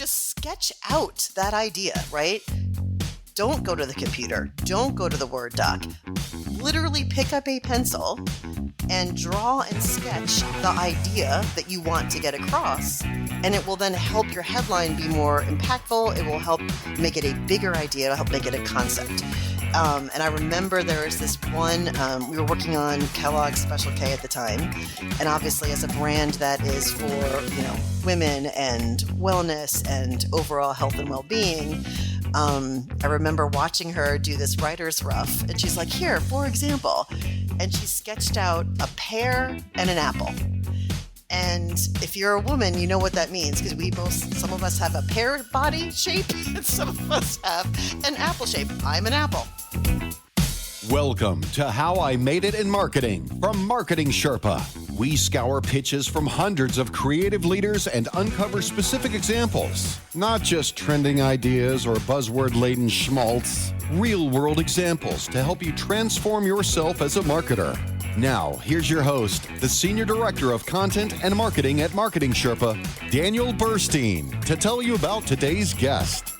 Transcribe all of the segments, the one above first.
just sketch out that idea, right? Don't go to the computer. Don't go to the Word doc. Literally pick up a pencil and draw and sketch the idea that you want to get across. And it will then help your headline be more impactful. It will help make it a bigger idea. It'll help make it a concept. And I remember there was this one, we were working on Kellogg's Special K at the time. And obviously as a brand that is for, women and wellness and overall health and well-being, I remember watching her do this writer's rough, and she's like, here, for example, and she sketched out a pear and an apple. And if you're a woman, you know what that means, because some of us have a pear body shape, and some of us have an apple shape. I'm an apple. Welcome to How I Made It in Marketing from Marketing Sherpa. We scour pitches from hundreds of creative leaders and uncover specific examples, not just trending ideas or buzzword-laden schmaltz, real-world examples to help you transform yourself as a marketer. Now, here's your host, the Senior Director of Content and Marketing at Marketing Sherpa, Daniel Burstein, to tell you about today's guest.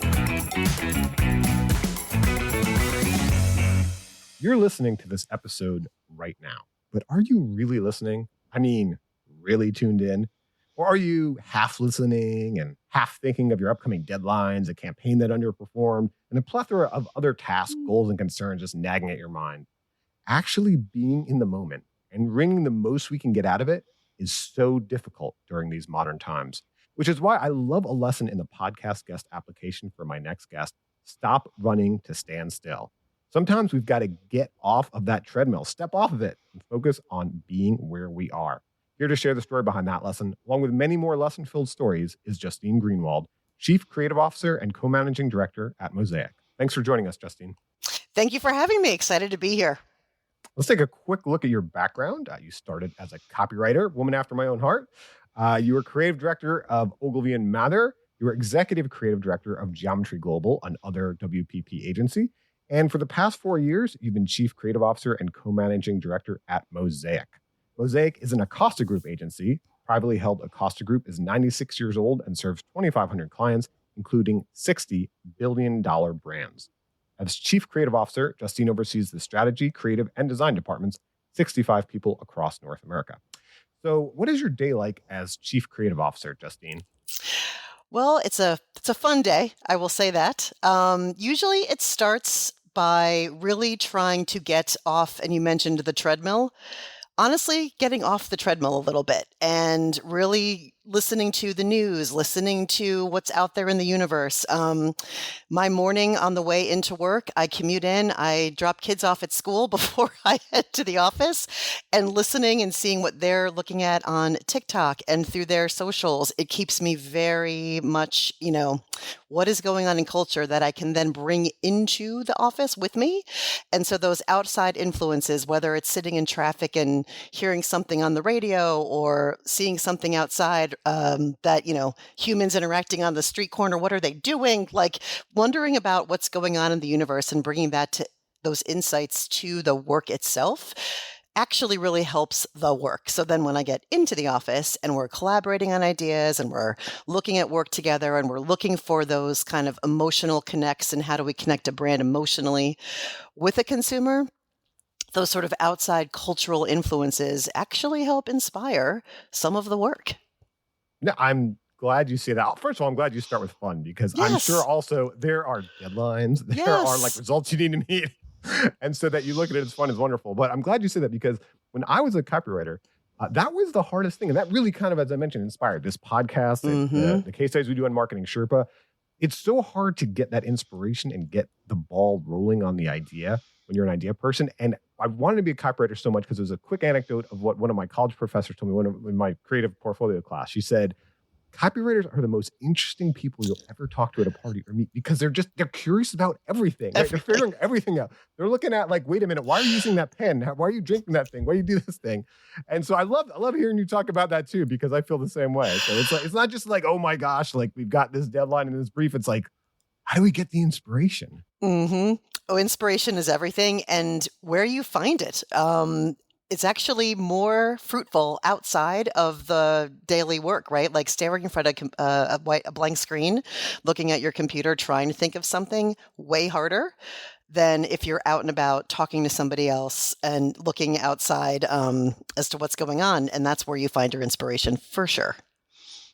You're listening to this episode right now, but are you really listening? I mean, really tuned in? Or are you half listening and half thinking of your upcoming deadlines, a campaign that underperformed, and a plethora of other tasks, goals, and concerns just nagging at your mind? Actually being in the moment and wringing the most we can get out of it is so difficult during these modern times, which is why I love a lesson in the podcast guest application for my next guest: stop running to stand still. Sometimes we've got to get off of that treadmill, step off of it, and focus on being where we are. Here to share the story behind that lesson, along with many more lesson-filled stories, is Justine Greenwald, Chief Creative Officer and Co-Managing Director at Mosaic. Thanks for joining us, Justine. Thank you for having me. Excited to be here. Let's take a quick look at your background. You started as a copywriter, woman after my own heart. You were creative director of Ogilvy and Mather. You were executive creative director of Geometry Global, another WPP agency. And for the past 4 years, you've been chief creative officer and co-managing director at Mosaic. Mosaic is an Acosta Group Agency. Privately held Acosta Group is 96 years old and serves 2,500 clients, including $60 billion brands. As chief creative officer, Justine oversees the strategy, creative, and design departments, 65 people across North America. So what is your day like as chief creative officer, Justine? Well, it's a fun day, I will say that. Usually it starts by really trying to get off, and you mentioned the treadmill, honestly, getting off the treadmill a little bit and really listening to the news, listening to what's out there in the universe. My morning on the way into work, I commute in, I drop kids off at school before I head to the office, and listening and seeing what they're looking at on TikTok and through their socials. It keeps me very much, what is going on in culture that I can then bring into the office with me. And so those outside influences, whether it's sitting in traffic and hearing something on the radio or seeing something outside, that, humans interacting on the street corner, what are they doing? Like wondering about what's going on in the universe and bringing those insights to the work itself actually really helps the work. So then when I get into the office and we're collaborating on ideas and we're looking at work together and we're looking for those kind of emotional connects and how do we connect a brand emotionally with a consumer, those sort of outside cultural influences actually help inspire some of the work. No, I'm glad you say that. First of all, I'm glad you start with fun because Yes. I'm sure also there are deadlines. There are Yes. results you need to meet. And so that you look at it as fun is wonderful. But I'm glad you said that because when I was a copywriter, that was the hardest thing. And that really kind of, as I mentioned, inspired this podcast, and the case studies we do on Marketing Sherpa. It's so hard to get that inspiration and get the ball rolling on the idea when you're an idea person. And I wanted to be a copywriter so much because there's a quick anecdote of what one of my college professors told me in my creative portfolio class. She said, copywriters are the most interesting people you'll ever talk to at a party or meet because they're curious about everything. Right? They're figuring everything out. They're looking at wait a minute, why are you using that pen? Why are you drinking that thing? Why do you do this thing? And so I love hearing you talk about that too, because I feel the same way. So it's not just oh my gosh, we've got this deadline and this brief. It's how do we get the inspiration? Mm-hmm. Oh, inspiration is everything and where you find it. it's actually more fruitful outside of the daily work, right? Like staring in front of a blank screen, looking at your computer, trying to think of something, way harder than if you're out and about talking to somebody else and looking outside as to what's going on. And that's where you find your inspiration for sure.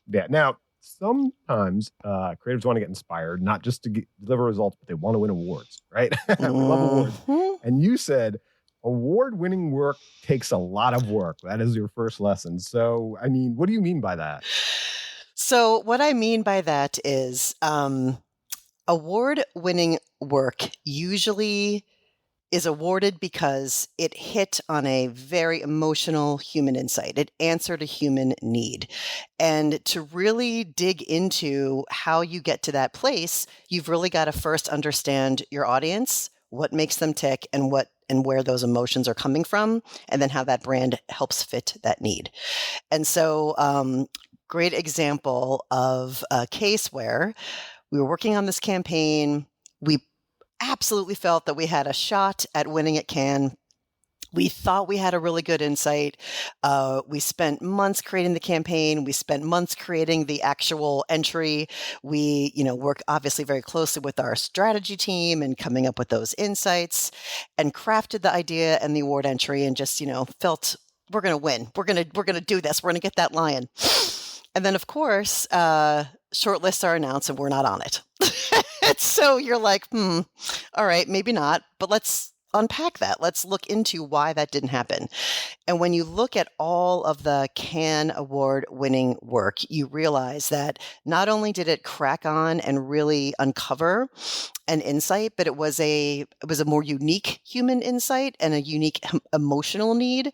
Yeah. Now, sometimes creatives want to get inspired, not just to deliver results, but they want to win awards, right? We love awards. And you said award-winning work takes a lot of work. That is your first lesson. So, I mean, what do you mean by that? So what I mean by that is award-winning work usually is awarded because it hit on a very emotional human insight. It answered a human need. And to really dig into how you get to that place, you've really got to first understand your audience, what makes them tick, and where those emotions are coming from, and then how that brand helps fit that need. And so, great example of a case where we were working on this campaign. We absolutely felt that we had a shot at winning at Cannes. We thought we had a really good insight. We spent months creating the campaign. We spent months creating the actual entry. We, work obviously very closely with our strategy team and coming up with those insights and crafted the idea and the award entry and just, felt we're going to win. We're going to do this. We're going to get that lion. And then, of course, shortlists are announced and we're not on it. So you're like, all right, maybe not, but let's unpack that. Let's look into why that didn't happen. And when you look at all of the Cannes Award-winning work, you realize that not only did it crack on and really uncover an insight, but it was a more unique human insight and a unique emotional need.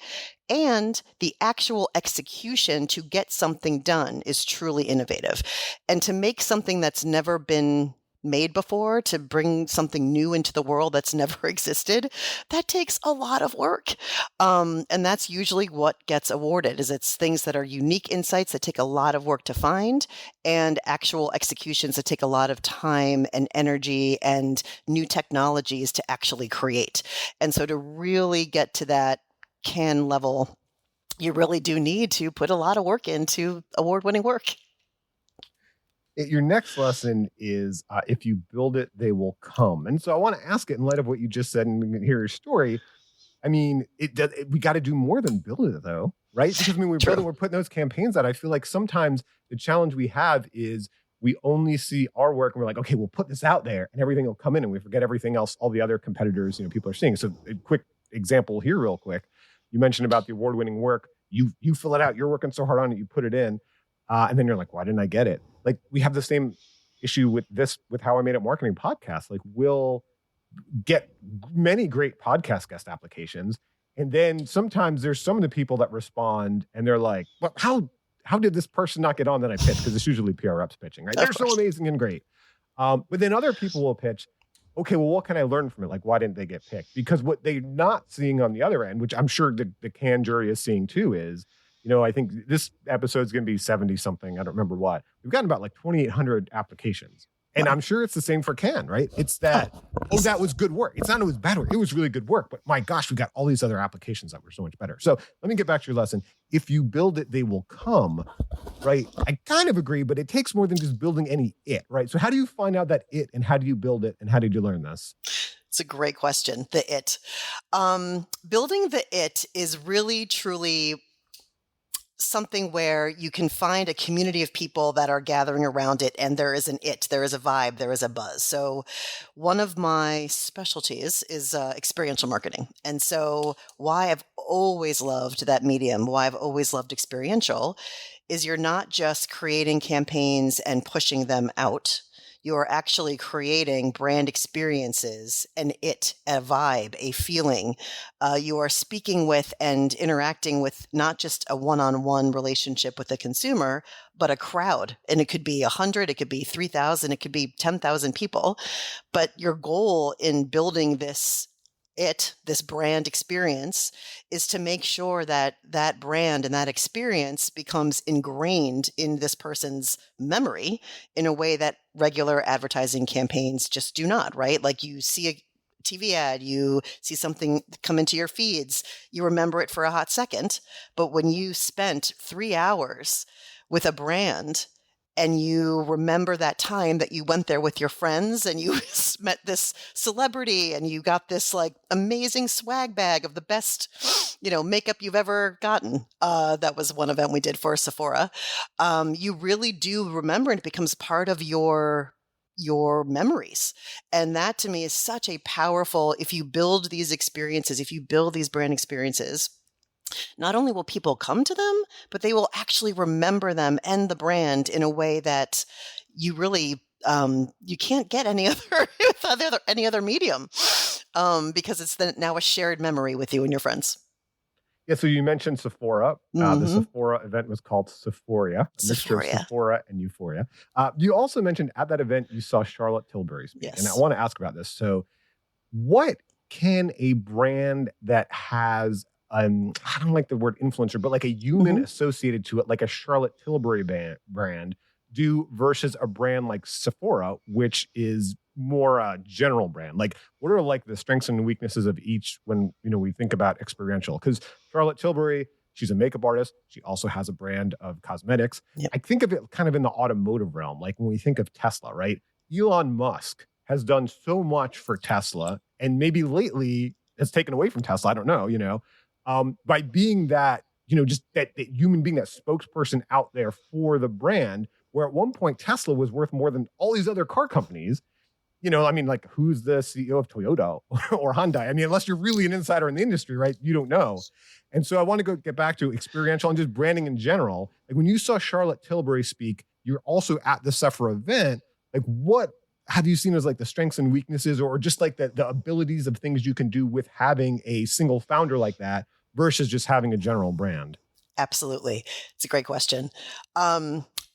And the actual execution to get something done is truly innovative. And to make something that's never been made before, to bring something new into the world that's never existed, that takes a lot of work. And that's usually what gets awarded, is it's things that are unique insights that take a lot of work to find, and actual executions that take a lot of time and energy and new technologies to actually create. And so to really get to that Cannes level, you really do need to put a lot of work into award-winning work. Your next lesson is if you build it, they will come. And so I want to ask it in light of what you just said and hear your story. I mean, we got to do more than build it, though, right? Because we're putting those campaigns out. I feel like sometimes the challenge we have is we only see our work and we're like, okay, we'll put this out there and everything will come in, and we forget everything else, all the other competitors, people are seeing. So a quick example here, real quick. You mentioned about the award-winning work. You fill it out. You're working so hard on it. You put it in. And then you're like, why didn't I get it? Like, we have the same issue with How I Made It Marketing podcast. Like, we'll get many great podcast guest applications. And then sometimes there's some of the people that respond and they're like, well, how did this person not get on that I pitched? Because it's usually PR reps pitching, right? They're so amazing and great. But then other people will pitch, okay, well, what can I learn from it? Like, why didn't they get picked? Because what they're not seeing on the other end, which I'm sure the Cannes jury is seeing too, is, I think this episode is going to be 70 something. I don't remember what. We've gotten about like 2,800 applications. And I'm sure it's the same for Cannes, right? It's that, that was good work. It's not it was bad work. It was really good work. But my gosh, we got all these other applications that were so much better. So let me get back to your lesson. If you build it, they will come, right? I kind of agree, but it takes more than just building any it, right? So how do you find out that it, and how do you build it, and how did you learn this? It's a great question, the it. Building the it is really, truly something where you can find a community of people that are gathering around it, and there is an it, there is a vibe, there is a buzz. So one of my specialties is experiential marketing. And so why I've always loved that medium, why I've always loved experiential, is you're not just creating campaigns and pushing them out. You're actually creating brand experiences, a vibe, a feeling. You are speaking with and interacting with not just a one-on-one relationship with a consumer, but a crowd. And it could be 100, it could be 3,000, it could be 10,000 people. But your goal in building this brand experience is to make sure that that brand and that experience becomes ingrained in this person's memory in a way that regular advertising campaigns just do not, right? Like, you see a TV ad, you see something come into your feeds, you remember it for a hot second. But when you spent 3 hours with a brand and you remember that time that you went there with your friends and you met this celebrity and you got this like amazing swag bag of the best, makeup you've ever gotten. That was one event we did for Sephora. You really do remember, and it becomes part of your memories. And that to me is such a powerful, if you build these experiences, if you build these brand experiences, not only will people come to them, but they will actually remember them and the brand in a way that you really, you can't get any other medium, because it's now a shared memory with you and your friends. Yeah, so you mentioned Sephora. The Sephora event was called Sephoria, a mixture of Sephora and Euphoria. You also mentioned at that event you saw Charlotte Tilbury speak. Yes. And I want to ask about this. So what can a brand that has, I don't like the word influencer, but like a human associated to it, like a Charlotte Tilbury brand, do versus a brand like Sephora, which is more a general brand? Like, what are like the strengths and weaknesses of each when we think about experiential? Because Charlotte Tilbury, she's a makeup artist. She also has a brand of cosmetics. Yep. I think of it kind of in the automotive realm, like when we think of Tesla, right? Elon Musk has done so much for Tesla, and maybe lately has taken away from Tesla. I don't know, by being that, just that human being, that spokesperson out there for the brand, where at one point Tesla was worth more than all these other car companies. Like, who's the CEO of Toyota or Hyundai? Unless you're really an insider in the industry, right? You don't know. And so I want to get back to experiential and just branding in general. Like, when you saw Charlotte Tilbury speak, you're also at the Sephora event. Like, what have you seen as like the strengths and weaknesses, or just like the abilities of things you can do with having a single founder like that versus just having a general brand? Absolutely. It's a great question.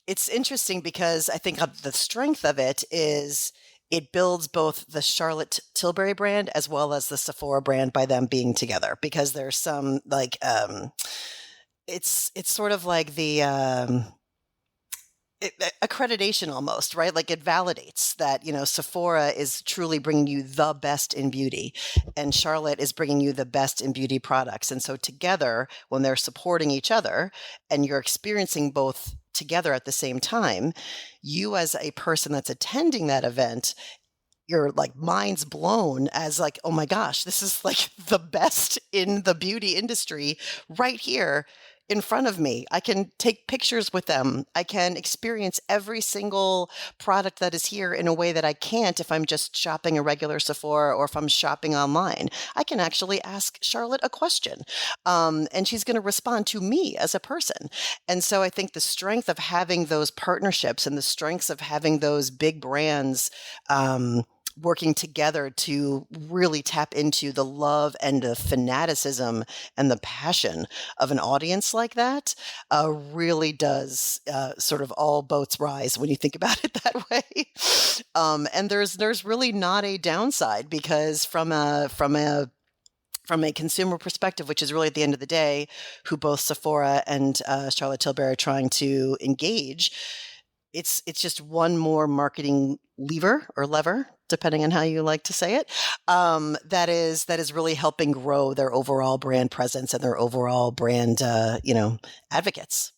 It's interesting because I think the strength of it is it builds both the Charlotte Tilbury brand as well as the Sephora brand by them being together, because there's some like, it's sort of like the, accreditation almost, right? Like, it validates that, Sephora is truly bringing you the best in beauty and Charlotte is bringing you the best in beauty products. And so together, when they're supporting each other and you're experiencing both together at the same time, you as a person that's attending that event, your like mind's blown as like, oh my gosh, this is like the best in the beauty industry right here in front of me. I can take pictures with them. I can experience every single product that is here in a way that I can't if I'm just shopping a regular Sephora or if I'm shopping online. I can actually ask Charlotte a question, and she's going to respond to me as a person. And so I think the strength of having those partnerships and the strengths of having those big brands working together to really tap into the love and the fanaticism and the passion of an audience like that really does sort of all boats rise when you think about it that way. And there's really not a downside, because from a consumer perspective, which is really at the end of the day, who both Sephora and Charlotte Tilbury are trying to engage, it's just one more marketing lever, depending on how you like to say it, that is really helping grow their overall brand presence and their overall brand, advocates.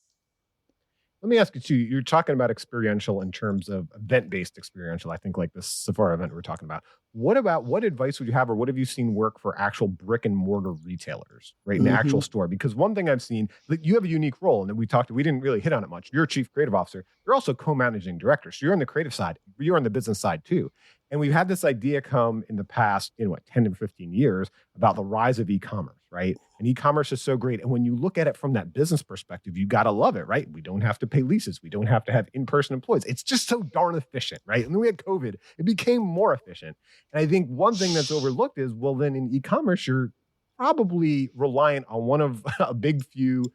Let me ask you too, you're talking about experiential in terms of event-based experiential, I think, like this Sephora event we're talking about. What advice would you have, or what have you seen work for actual brick and mortar retailers, right? In the actual store? Because one thing I've seen, like, you have a unique role, and we didn't really hit on it much. You're a chief creative officer. You're also co-managing director. So you're on the creative side. You're on the business side too. And we've had this idea come in the past, 10 to 15 years about the rise of e-commerce, right? And e-commerce is so great. And when you look at it from that business perspective, you got to love it, right? We don't have to pay leases. We don't have to have in-person employees. It's just so darn efficient, right? And then we had COVID. It became more efficient. And I think one thing that's overlooked is, well, then in e-commerce, you're probably reliant on one of a big few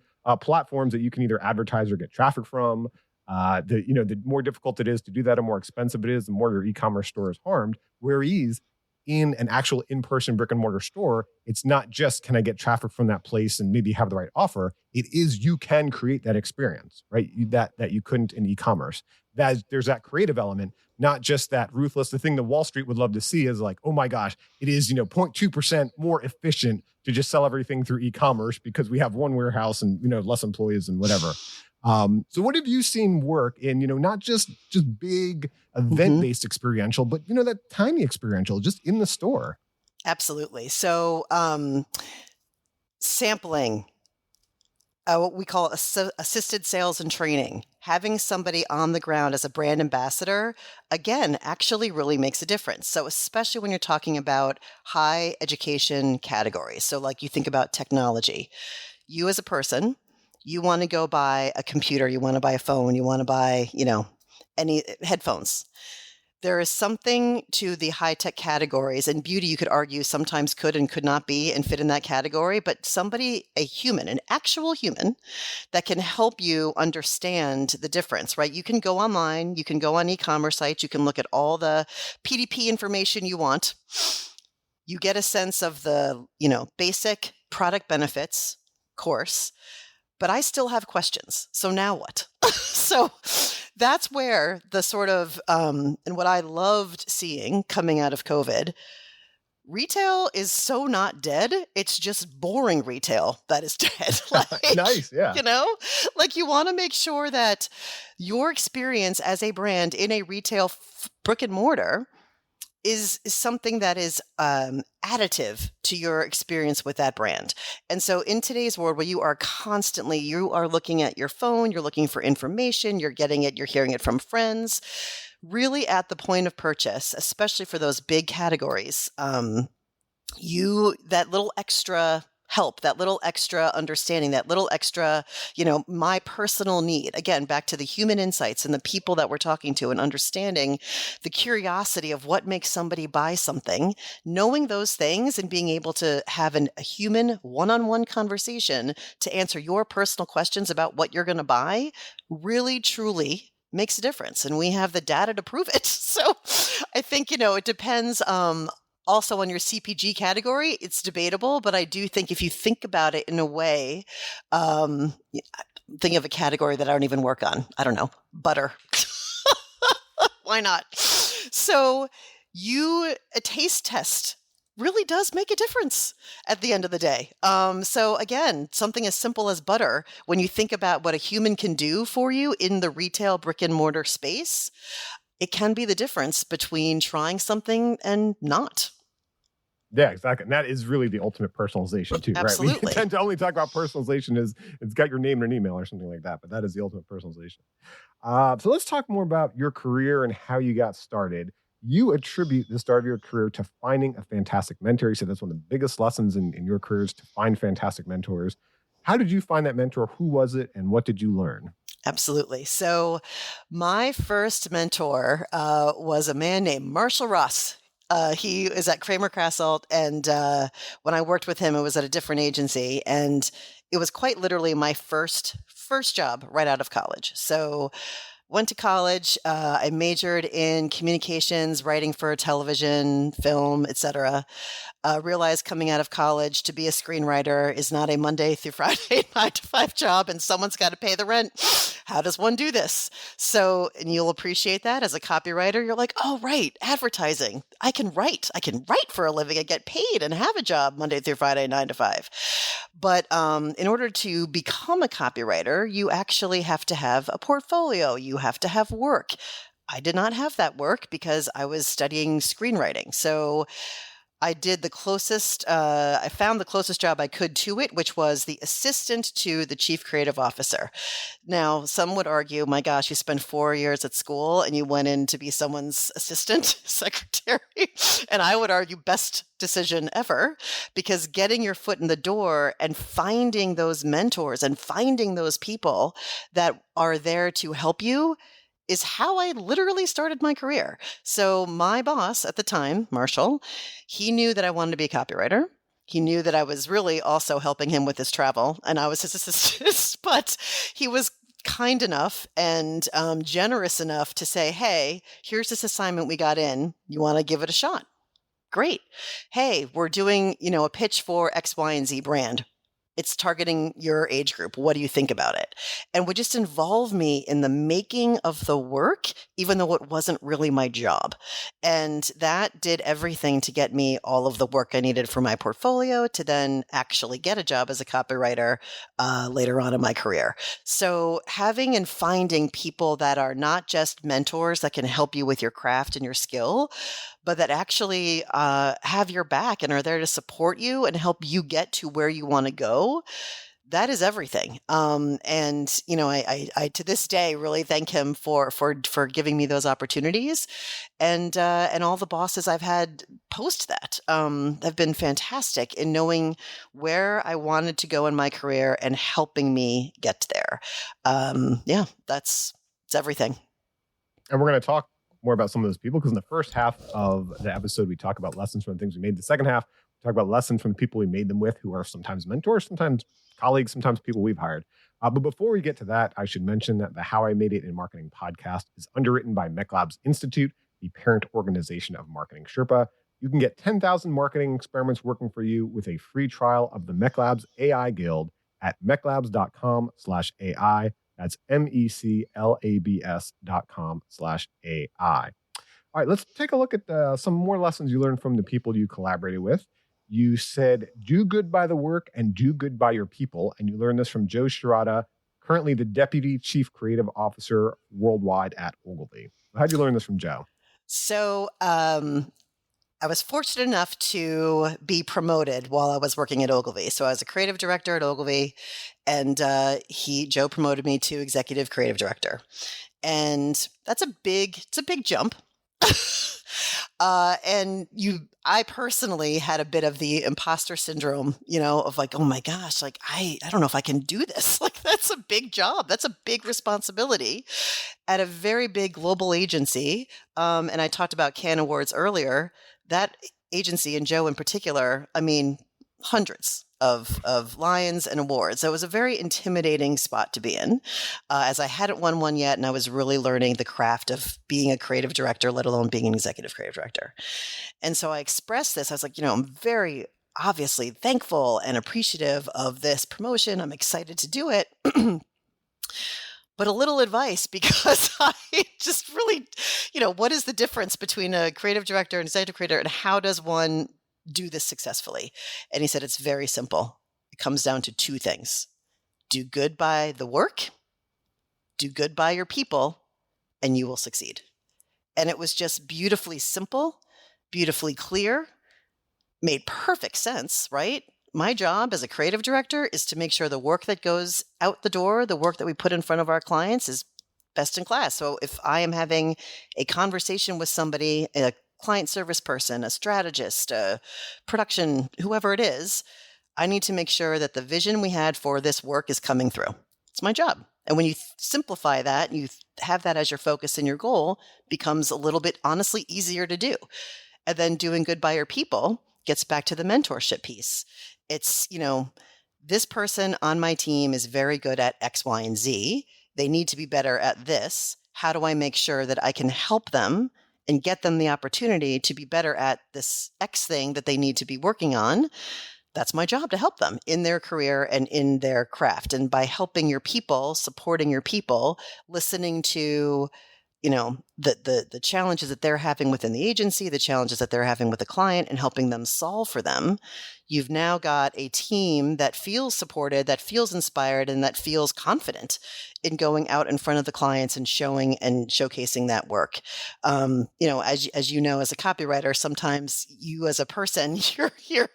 platforms that you can either advertise or get traffic from. The more difficult it is to do that, the more expensive it is, the more your e-commerce store is harmed. Whereas in an actual in-person brick and mortar store, it's not just can I get traffic from that place and maybe have the right offer. It is you can create that experience, right? That you couldn't in e-commerce. There's that creative element, not just that ruthless. The thing that Wall Street would love to see is like, oh my gosh, it is 0.2% more efficient to just sell everything through e-commerce because we have one warehouse and less employees and whatever. So what have you seen work in, not just big event-based experiential, but, that tiny experiential just in the store? Absolutely. So sampling, what we call assisted sales and training, having somebody on the ground as a brand ambassador, again, actually really makes a difference. So especially when you're talking about high education categories. So like you think about technology, you as a person, you want to go buy a computer, you want to buy a phone, you want to buy, any headphones. There is something to the high-tech categories, and beauty, you could argue, sometimes could and could not be and fit in that category, but somebody, a human, an actual human, that can help you understand the difference, right? You can go online, you can go on e-commerce sites, you can look at all the PDP information you want. You get a sense of the, basic product benefits, course, but I still have questions. So now what? So that's where the sort of, and what I loved seeing coming out of COVID, retail is so not dead. It's just boring retail that is dead. Nice, yeah. Like you want to make sure that your experience as a brand in a retail brick and mortar is something that is additive to your experience with that brand. And so in today's world where you are looking at your phone, you're looking for information, you're getting it, you're hearing it from friends, really at the point of purchase, especially for those big categories, that little extra help, that little extra understanding, that little extra, my personal need. Again, back to the human insights and the people that we're talking to and understanding the curiosity of what makes somebody buy something, knowing those things and being able to have a human one-on-one conversation to answer your personal questions about what you're going to buy really, truly makes a difference. And we have the data to prove it. So I think, it depends, also on your CPG category, it's debatable, but I do think if you think about it in a way, think of a category that I don't even work on. I don't know, butter. Why not? So a taste test really does make a difference at the end of the day. So again, something as simple as butter, when you think about what a human can do for you in the retail brick and mortar space, it can be the difference between trying something and not. Yeah, exactly. And that is really the ultimate personalization too, Absolutely. right? We tend to only talk about personalization as it's got your name and an email or something like that, but that is the ultimate personalization. So let's talk more about your career and how you got started. You attribute the start of your career to finding a fantastic mentor. You said that's one of the biggest lessons in your career is to find fantastic mentors. How did you find that mentor? Who was it? And what did you learn? Absolutely. So my first mentor was a man named Marshall Ross. He is at Kramer Krasselt, and when I worked with him, it was at a different agency, and it was quite literally my first job right out of college. So went to college. I majored in communications, writing for television, film, etc. Realized coming out of college to be a screenwriter is not a Monday through Friday 9-to-5 job, and someone's got to pay the rent. How does one do this? So, and you'll appreciate that as a copywriter. You're like, oh, right, advertising. I can write for a living and get paid and have a job Monday through Friday, 9-to-5. But in order to become a copywriter, you actually have to have a portfolio. You have to have work. I did not have that work because I was studying screenwriting. So I found the closest job I could to it, which was the assistant to the chief creative officer. Now, some would argue, my gosh, you spent 4 years at school and you went in to be someone's assistant secretary. And I would argue best decision ever, because getting your foot in the door and finding those mentors and finding those people that are there to help you is how I literally started my career. So my boss at the time, Marshall, he knew that I wanted to be a copywriter. He knew that I was really also helping him with his travel, and I was his assistant, but he was kind enough and generous enough to say, hey, here's this assignment we got in. You want to give it a shot? Great. Hey, we're doing, a pitch for X, Y, and Z brand. It's targeting your age group. What do you think about it? And would just involve me in the making of the work, even though it wasn't really my job. And that did everything to get me all of the work I needed for my portfolio to then actually get a job as a copywriter later on in my career. So having and finding people that are not just mentors that can help you with your craft and your skill, but that actually have your back and are there to support you and help you get to where you want to go. That is everything. And I to this day really thank him for giving me those opportunities, and all the bosses I've had post that have been fantastic in knowing where I wanted to go in my career and helping me get there. It's everything. And we're going to talk more about some of those people, because in the first half of the episode, we talk about lessons from the things we made. The second half, we talk about lessons from the people we made them with, who are sometimes mentors, sometimes colleagues, sometimes people we've hired. But before we get to that, I should mention that the How I Made It in Marketing podcast is underwritten by MECLabs Institute, the parent organization of Marketing Sherpa. You can get 10,000 marketing experiments working for you with a free trial of the MECLabs AI Guild at meclabs.com/AI. That's MECLABS.com/AI. All right, let's take a look at some more lessons you learned from the people you collaborated with. You said, do good by the work and do good by your people. And you learned this from Joe Shirata, currently the Deputy Chief Creative Officer worldwide at Ogilvy. How'd you learn this from Joe? So I was fortunate enough to be promoted while I was working at Ogilvy. So I was a creative director at Ogilvy, and Joe promoted me to executive creative director. And it's a big jump. I personally had a bit of the imposter syndrome, of like, oh my gosh, like, I don't know if I can do this. Like, that's a big job. That's a big responsibility at a very big global agency. And I talked about Cannes Awards earlier. That agency, and Joe in particular, I mean, hundreds of lions and awards. So it was a very intimidating spot to be in, as I hadn't won one yet, and I was really learning the craft of being a creative director, let alone being an executive creative director. And so I expressed this. I was like, I'm very obviously thankful and appreciative of this promotion. I'm excited to do it. But a little advice, because I just really, what is the difference between a creative director and executive creator, and how does one do this successfully? And he said, it's very simple. It comes down to two things. Do good by the work, do good by your people, and you will succeed. And it was just beautifully simple, beautifully clear, made perfect sense, right? My job as a creative director is to make sure the work that goes out the door, the work that we put in front of our clients, is best in class. So if I am having a conversation with somebody, a client service person, a strategist, a production, whoever it is, I need to make sure that the vision we had for this work is coming through. It's my job. And when you simplify that, you have that as your focus and your goal, becomes a little bit honestly easier to do. And then doing good by your people gets back to the mentorship piece. It's, this person on my team is very good at X, Y, and Z. They need to be better at this. How do I make sure that I can help them and get them the opportunity to be better at this X thing that they need to be working on? That's my job, to help them in their career and in their craft. And by helping your people, supporting your people, listening to, the challenges that they're having within the agency, the challenges that they're having with the client, and helping them solve for them, you've now got a team that feels supported, that feels inspired, and that feels confident in going out in front of the clients and showing and showcasing that work. As a copywriter, sometimes you as a person, your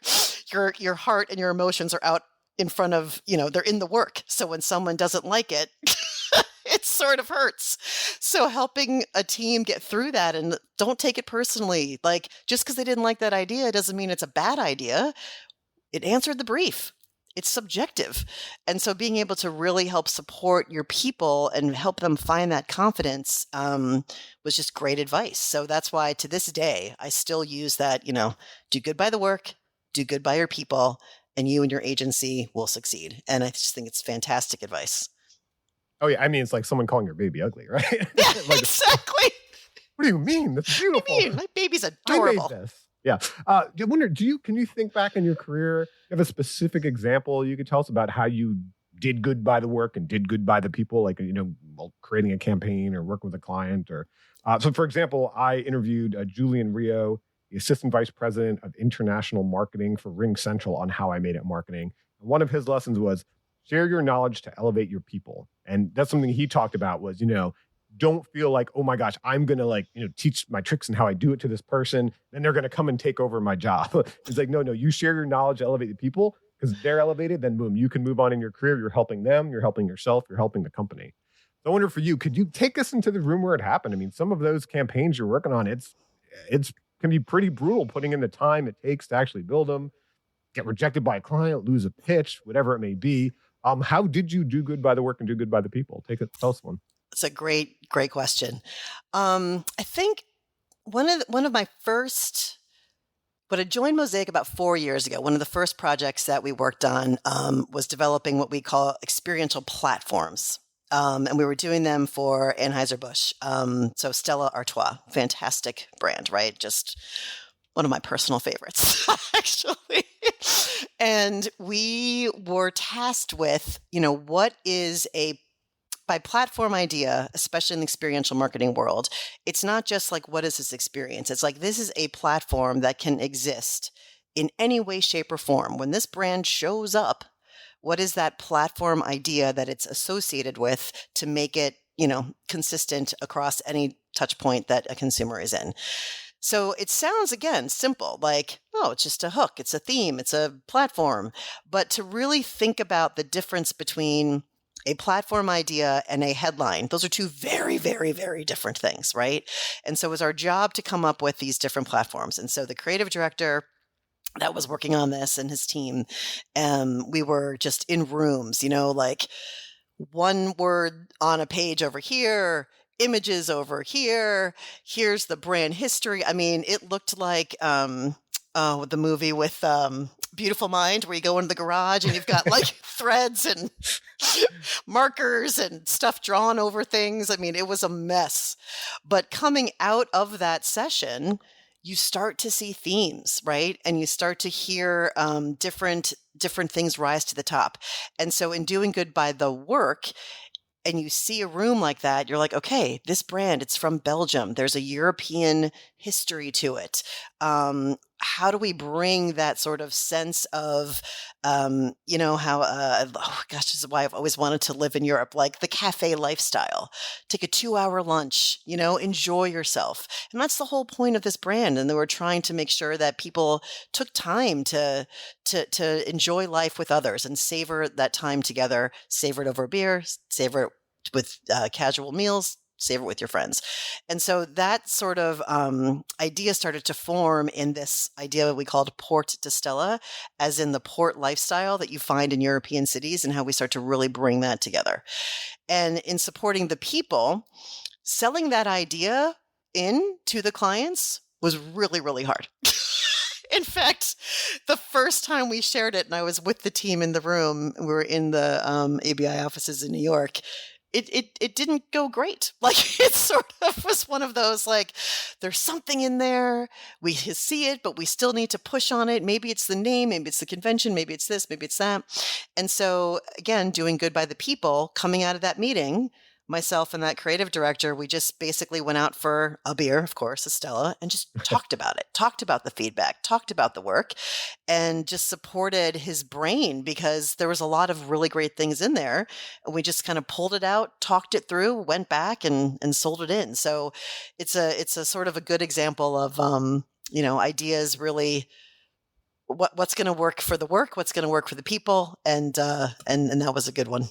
heart and your emotions are out in front of, they're in the work. So when someone doesn't like it, it sort of hurts. So helping a team get through that, and don't take it personally. Like, just because they didn't like that idea doesn't mean it's a bad idea. It answered the brief. It's subjective. And so being able to really help support your people and help them find that confidence was just great advice. So that's why to this day, I still use that, do good by the work, do good by your people, and you and your agency will succeed. And I just think it's fantastic advice. Oh, yeah. I mean, it's like someone calling your baby ugly, right? Yeah, Like, exactly. what do you mean? That's beautiful. What do you mean? My baby's adorable. I made this. Yeah. I wonder, can you think back in your career, you have a specific example you could tell us about how you did good by the work and did good by the people, like, while creating a campaign or working with a client so for example, I interviewed Julian Rio, the assistant vice president of international marketing for Ring Central on how I made it marketing. And one of his lessons was share your knowledge to elevate your people. And that's something he talked about was, don't feel like, oh my gosh, I'm going to teach my tricks and how I do it to this person. Then they're going to come and take over my job. It's like, no, you share your knowledge, elevate the people because they're elevated. Then boom, you can move on in your career. You're helping them. You're helping yourself. You're helping the company. So I wonder for you, could you take us into the room where it happened? I mean, some of those campaigns you're working on, it's can be pretty brutal putting in the time it takes to actually build them, get rejected by a client, lose a pitch, whatever it may be. How did you do good by the work and do good by the people? Tell us one. It's a great question. I think one of my first, when I joined Mosaic about 4 years ago, one of the first projects that we worked on was developing what we call experiential platforms. And we were doing them for Anheuser-Busch. So Stella Artois, fantastic brand, right? Just one of my personal favorites, actually. And we were tasked with, what is by platform idea, especially in the experiential marketing world, it's not just like, what is this experience? It's like, this is a platform that can exist in any way, shape, or form. When this brand shows up, what is that platform idea that it's associated with to make it, consistent across any touch point that a consumer is in? So it sounds, again, simple, like, oh, it's just a hook, it's a theme, it's a platform. But to really think about the difference between a platform idea and a headline, those are two very, very, very different things, right? And so it was our job to come up with these different platforms. And so the creative director that was working on this and his team, we were just in rooms, like one word on a page over here, images over here, here's the brand history. I mean, it looked like the movie with Beautiful Mind, where you go into the garage and you've got like threads and markers and stuff drawn over things. I mean, it was a mess. But coming out of that session, you start to see themes, right? And you start to hear different things rise to the top. And so in doing good by the work, and you see a room like that, you're like, okay, this brand, it's from Belgium. There's a European history to it. How do we bring that sort of sense of, how, oh gosh, this is why I've always wanted to live in Europe, like the cafe lifestyle. Take a 2-hour lunch, enjoy yourself. And that's the whole point of this brand. And they were trying to make sure that people took time to enjoy life with others and savor that time together, savor it over beer, savor it with casual meals, savor it with your friends. And so that sort of idea started to form in this idea we called Port to Stella, as in the port lifestyle that you find in European cities, and how we start to really bring that together. And in supporting the people, selling that idea in to the clients was really, really hard. In fact, the first time we shared it, and I was with the team in the room, we were in the ABI offices in New York, it didn't go great. Like, it sort of was one of those, like, there's something in there, we see it, but we still need to push on it. Maybe it's the name, maybe it's the convention, maybe it's this, maybe it's that. And so, again, doing good by the people, coming out of that meeting, myself and that creative director, we just basically went out for a beer, of course, Estella, and just talked about it, talked about the feedback, talked about the work, and just supported his brain, because there was a lot of really great things in there. And we just kind of pulled it out, talked it through, went back and sold it in. So it's a sort of a good example of, ideas really, what's going to work for the work, what's going to work for the people. And that was a good one.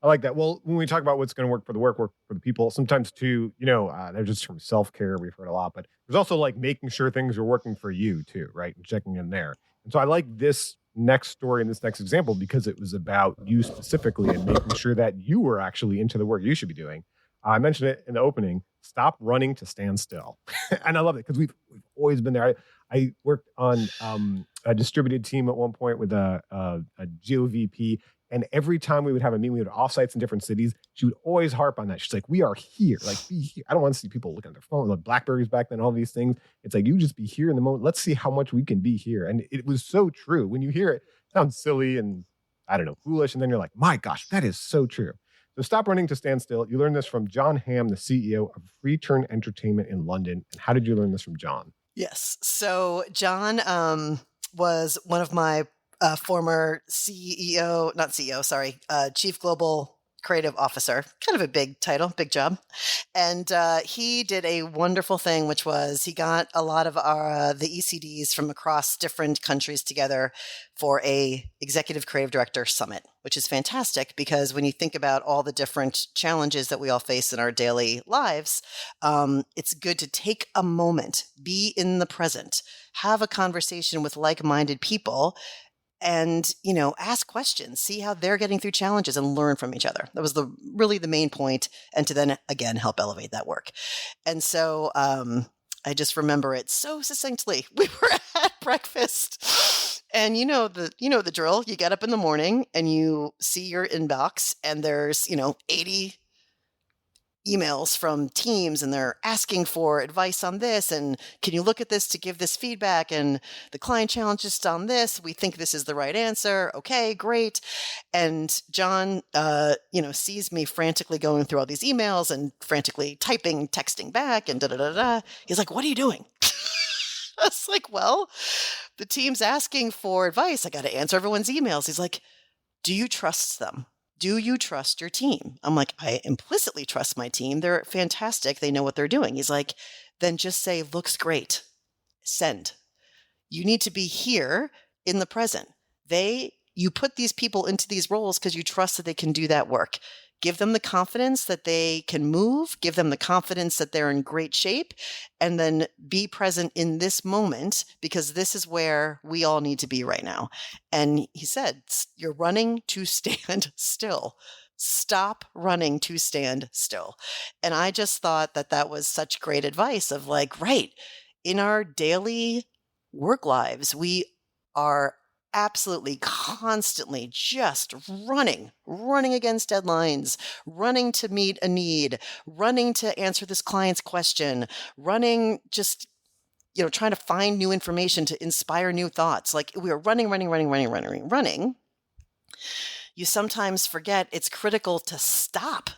I like that. Well, when we talk about what's going to work for the people, sometimes too, they're just from self-care. We've heard a lot, but there's also like making sure things are working for you too, right? And checking in there. And so I like this next story and this next example because it was about you specifically and making sure that you were actually into the work you should be doing. I mentioned it in the opening, stop running to stand still. And I love it because we've always been there. I worked on a distributed team at one point with a GOVP. And every time we would have a meeting, we would have offsites in different cities. She would always harp on that. She's like, we are here. Like, be here. I don't want to see people looking at their phone, like Blackberries back then, all these things. It's like, you just be here in the moment. Let's see how much we can be here. And it was so true. When you hear it, it sounds silly and, I don't know, foolish. And then you're like, my gosh, that is so true. So stop running to stand still. You learned this from John Hamm, the CEO of Free Turn Entertainment in London. And how did you learn this from John? Yes. So John was one of my former Chief Global Creative Officer, kind of a big title, big job. And he did a wonderful thing, which was he got a lot of the ECDs from across different countries together for a executive creative director summit, which is fantastic because when you think about all the different challenges that we all face in our daily lives, it's good to take a moment, be in the present, have a conversation with like-minded people, and, ask questions, see how they're getting through challenges and learn from each other. That was really the main point, and to then, again, help elevate that work. And so I just remember it so succinctly. We were at breakfast, and you know the drill. You get up in the morning, and you see your inbox, and there's, 80 emails from teams, and they're asking for advice on this, and can you look at this to give this feedback, and the client challenges on this, we think this is the right answer. Okay, great. And John sees me frantically going through all these emails and frantically typing, texting back, and da-da-da-da. He's like, what are you doing? I was like, well, the team's asking for advice. I got to answer everyone's emails. He's like, do you trust them? Do you trust your team? I'm like, I implicitly trust my team. They're fantastic. They know what they're doing. He's like, then just say, looks great. Send. You need to be here in the present. You put these people into these roles because you trust that they can do that work. Give them the confidence that they can move, give them the confidence that they're in great shape, and then be present in this moment because this is where we all need to be right now. And he said, you're running to stand still. Stop running to stand still. And I just thought that was such great advice of like, right, in our daily work lives, we are absolutely constantly just running against deadlines, running to meet a need, running to answer this client's question, running just, trying to find new information to inspire new thoughts. Like we are running. You sometimes forget it's critical to stop.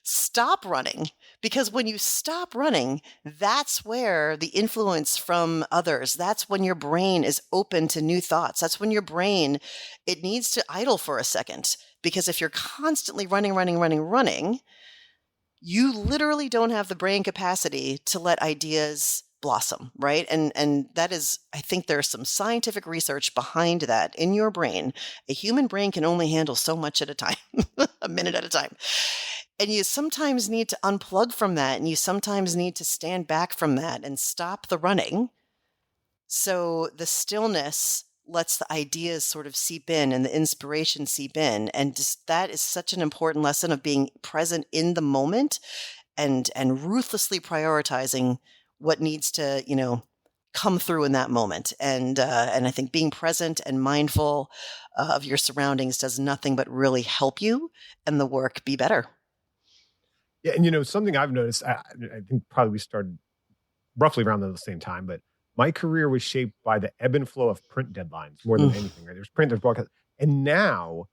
Stop running. Because when you stop running, that's where the influence from others, that's when your brain is open to new thoughts. That's when your brain, it needs to idle for a second. Because if you're constantly running, you literally don't have the brain capacity to let ideas blossom, right? And that is, I think there's some scientific research behind that in your brain. A human brain can only handle so much at a time, a minute at a time. And you sometimes need to unplug from that, and you sometimes need to stand back from that and stop the running. So the stillness lets the ideas sort of seep in and the inspiration seep in. And just, that is such an important lesson of being present in the moment and ruthlessly prioritizing what needs to, come through in that moment. And I think being present and mindful of your surroundings does nothing but really help you and the work be better. Yeah, and something I've noticed, I think probably we started roughly around the same time, but my career was shaped by the ebb and flow of print deadlines more than anything, right? There's print, there's broadcast. And now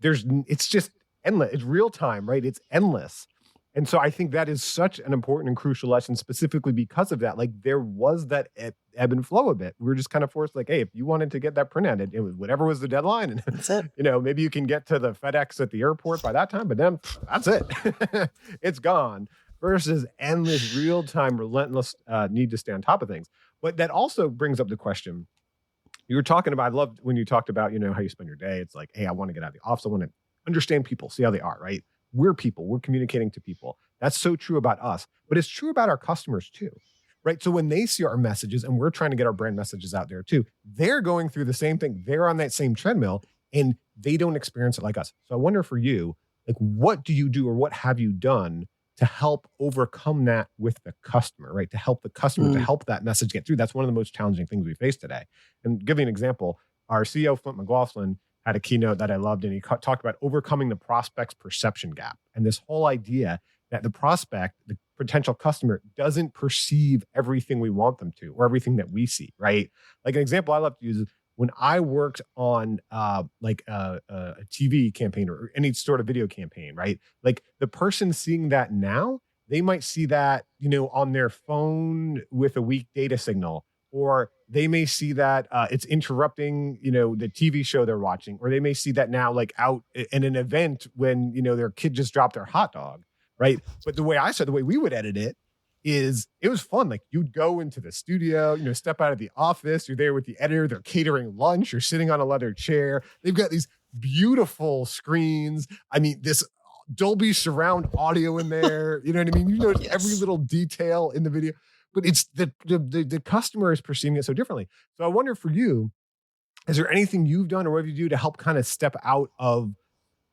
it's just endless. It's real time, right? It's endless. And so I think that is such an important and crucial lesson specifically because of that. Like there was that ebb and flow a bit. We were just kind of forced like, hey, if you wanted to get that print out, it was whatever was the deadline. And, that's it. Maybe you can get to the FedEx at the airport by that time, but then that's it. It's gone versus endless, real-time, relentless need to stay on top of things. But that also brings up the question you were talking about. I loved when you talked about, how you spend your day. It's like, hey, I want to get out of the office. I want to understand people, see how they are, right? We're people. We're communicating to people. That's so true about us, but it's true about our customers too, right? So when they see our messages and we're trying to get our brand messages out there too, they're going through the same thing. They're on that same treadmill and they don't experience it like us. So I wonder for you, like, what do you do or what have you done to help overcome that with the customer, right? To help the customer, to help that message get through. That's one of the most challenging things we face today. And give you an example, our CEO, Flint McLaughlin, had a keynote that I loved, and he talked about overcoming the prospect's perception gap. And this whole idea that the prospect, the potential customer, doesn't perceive everything we want them to or everything that we see, right? Like an example I love to use is when I worked on a TV campaign or any sort of video campaign, right? Like the person seeing that now, they might see that, on their phone with a weak data signal, or they may see that it's interrupting, the TV show they're watching, or they may see that now like out in an event when, their kid just dropped their hot dog, right? But the way we would edit it is it was fun. Like you'd go into the studio, step out of the office, you're there with the editor, they're catering lunch, you're sitting on a leather chair. They've got these beautiful screens. I mean, this Dolby surround audio in there. You know what I mean? Yes. Every little detail in the video, but it's the customer is perceiving it so differently. So I wonder for you, is there anything you've done or what you do to help kind of step out of,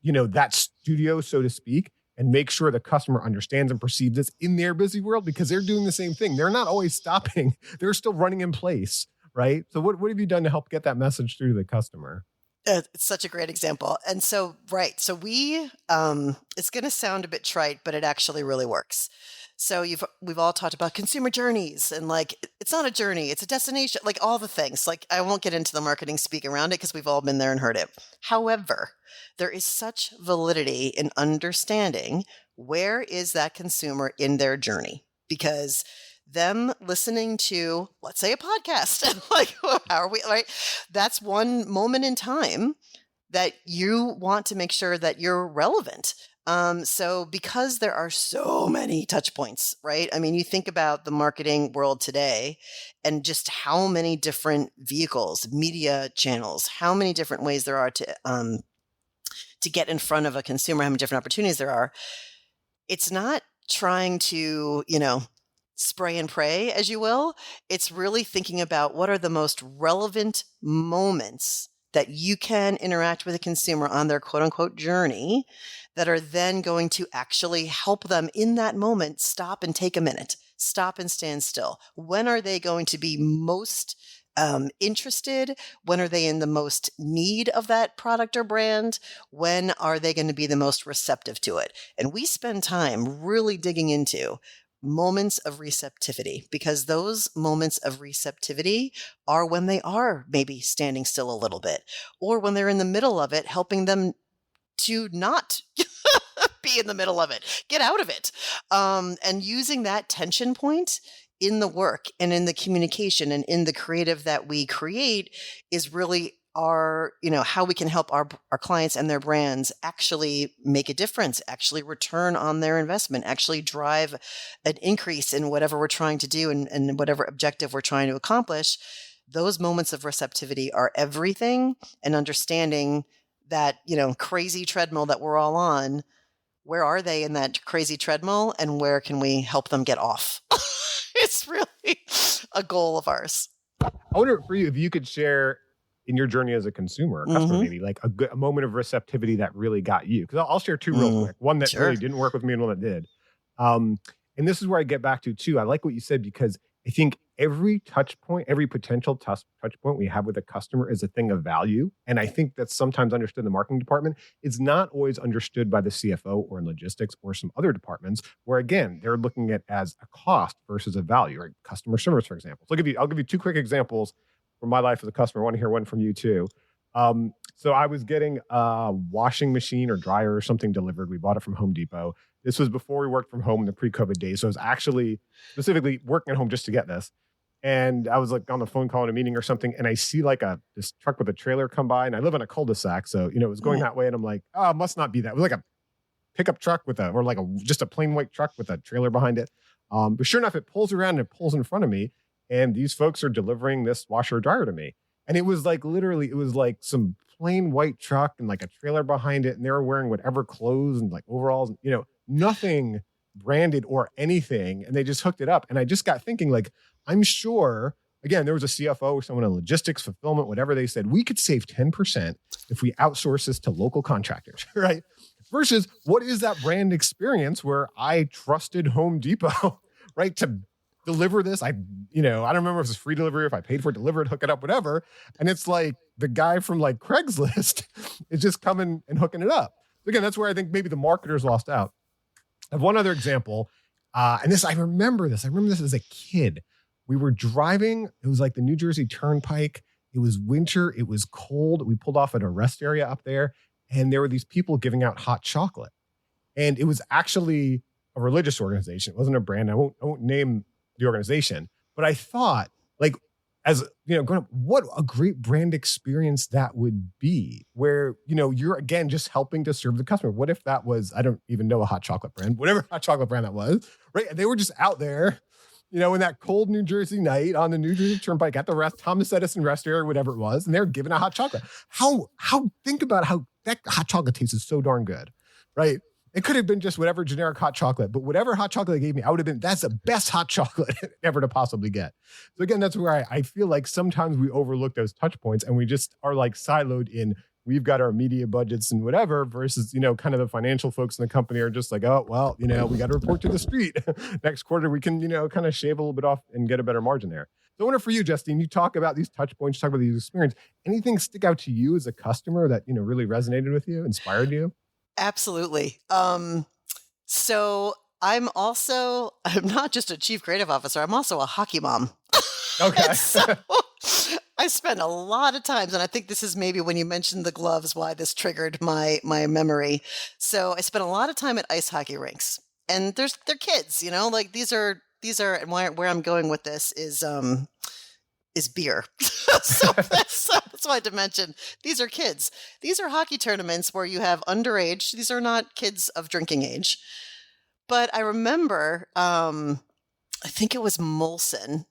that studio, so to speak, and make sure the customer understands and perceives this in their busy world, because they're doing the same thing. They're not always stopping. They're still running in place, right? So what have you done to help get that message through to the customer? It's such a great example. And so, right. So we, it's going to sound a bit trite, but it actually really works. So we've all talked about consumer journeys, and like, it's not a journey, it's a destination, like all the things. Like I won't get into the marketing speak around it because we've all been there and heard it. However, there is such validity in understanding where is that consumer in their journey, because them listening to, let's say, a podcast, like how are we, right? That's one moment in time that you want to make sure that you're relevant. So because there are so many touch points, right? I mean, you think about the marketing world today and just how many different vehicles, media channels, how many different ways there are to get in front of a consumer, how many different opportunities there are. It's not trying to, spray and pray, as you will. It's really thinking about what are the most relevant moments that you can interact with a consumer on their quote unquote journey that are then going to actually help them in that moment stop and take a minute, stop and stand still. When are they going to be most interested? When are they in the most need of that product or brand? When are they going to be the most receptive to it? And we spend time really digging into moments of receptivity, because those moments of receptivity are when they are maybe standing still a little bit, or when they're in the middle of it, helping them to not be in the middle of it, get out of it. And using that tension point in the work and in the communication and in the creative that we create is really our, how we can help our clients and their brands actually make a difference, actually return on their investment, actually drive an increase in whatever we're trying to do and whatever objective we're trying to accomplish. Those moments of receptivity are everything, and understanding that, crazy treadmill that we're all on, where are they in that crazy treadmill and where can we help them get off? It's really a goal of ours. I wonder for you, if you could share in your journey as a consumer, or customer, maybe like a moment of receptivity that really got you. Because I'll share two real quick. One that really didn't work with me and one that did. And this is where I get back to too. I like what you said, because I think every touch point, every potential touch point we have with a customer is a thing of value. And I think that's sometimes understood in the marketing department. It's not always understood by the CFO or in logistics or some other departments, where again, they're looking at as a cost versus a value, or customer service, for example. So I'll give you two quick examples from my life as a customer. I want to hear one from you too. So I was getting a washing machine or dryer or something delivered. We bought it from Home Depot. This was before we worked from home in the pre-COVID days. So I was actually specifically working at home just to get this. And I was like on the phone call in a meeting or something, and I see like this truck with a trailer come by, and I live in a cul-de-sac. So, it was going that way. And I'm like, oh, it must not be that. It was like a pickup truck just a plain white truck with a trailer behind it. But sure enough, it pulls around and it pulls in front of me. And these folks are delivering this washer or dryer to me. And it was like, literally, it was like some plain white truck and like a trailer behind it. And they were wearing whatever clothes and like overalls, nothing branded or anything. And they just hooked it up. And I just got thinking, like, I'm sure, again, there was a CFO or someone in logistics, fulfillment, whatever. They said, we could save 10% if we outsource this to local contractors, right? Versus what is that brand experience where I trusted Home Depot, right, to deliver this. I don't remember if it was free delivery, if I paid for it, deliver it, hook it up, whatever. And it's like the guy from like Craigslist is just coming and hooking it up. So again, that's where I think maybe the marketers lost out. I have one other example. And I remember this as a kid. We were driving. It was like the New Jersey Turnpike. It was winter. It was cold. We pulled off at a rest area up there. And there were these people giving out hot chocolate. And it was actually a religious organization. It wasn't a brand. I won't name the organization. But I thought, like, as growing up, what a great brand experience that would be, where you're again just helping to serve the customer. What if that was, I don't even know a hot chocolate brand, whatever hot chocolate brand that was, right? And they were just out there, in that cold New Jersey night on the New Jersey Turnpike at the Thomas Edison rest area, or whatever it was, and they're giving out hot chocolate. Think about how that hot chocolate tastes so darn good, right? It could have been just whatever generic hot chocolate, but whatever hot chocolate they gave me, I would have been, that's the best hot chocolate ever to possibly get. So again, that's where I feel like sometimes we overlook those touch points and we just are like siloed in, we've got our media budgets and whatever versus, kind of the financial folks in the company are just like, oh, well, we got to report to the street. Next quarter, we can, kind of shave a little bit off and get a better margin there. So I wonder for you, Justine, you talk about these touch points, you talk about these experiences. Anything stick out to you as a customer that, really resonated with you, inspired you? Absolutely. So I'm not just a chief creative officer, I'm also a hockey mom. Okay. So I spent a lot of times, and I think this is maybe when you mentioned the gloves, why this triggered my memory. So I spent a lot of time at ice hockey rinks, and they're kids, like these are, and where I'm going with this is beer. so that's why I had to mention these are kids. These are hockey tournaments where you have underage. These are not kids of drinking age. But I remember, I think it was Molson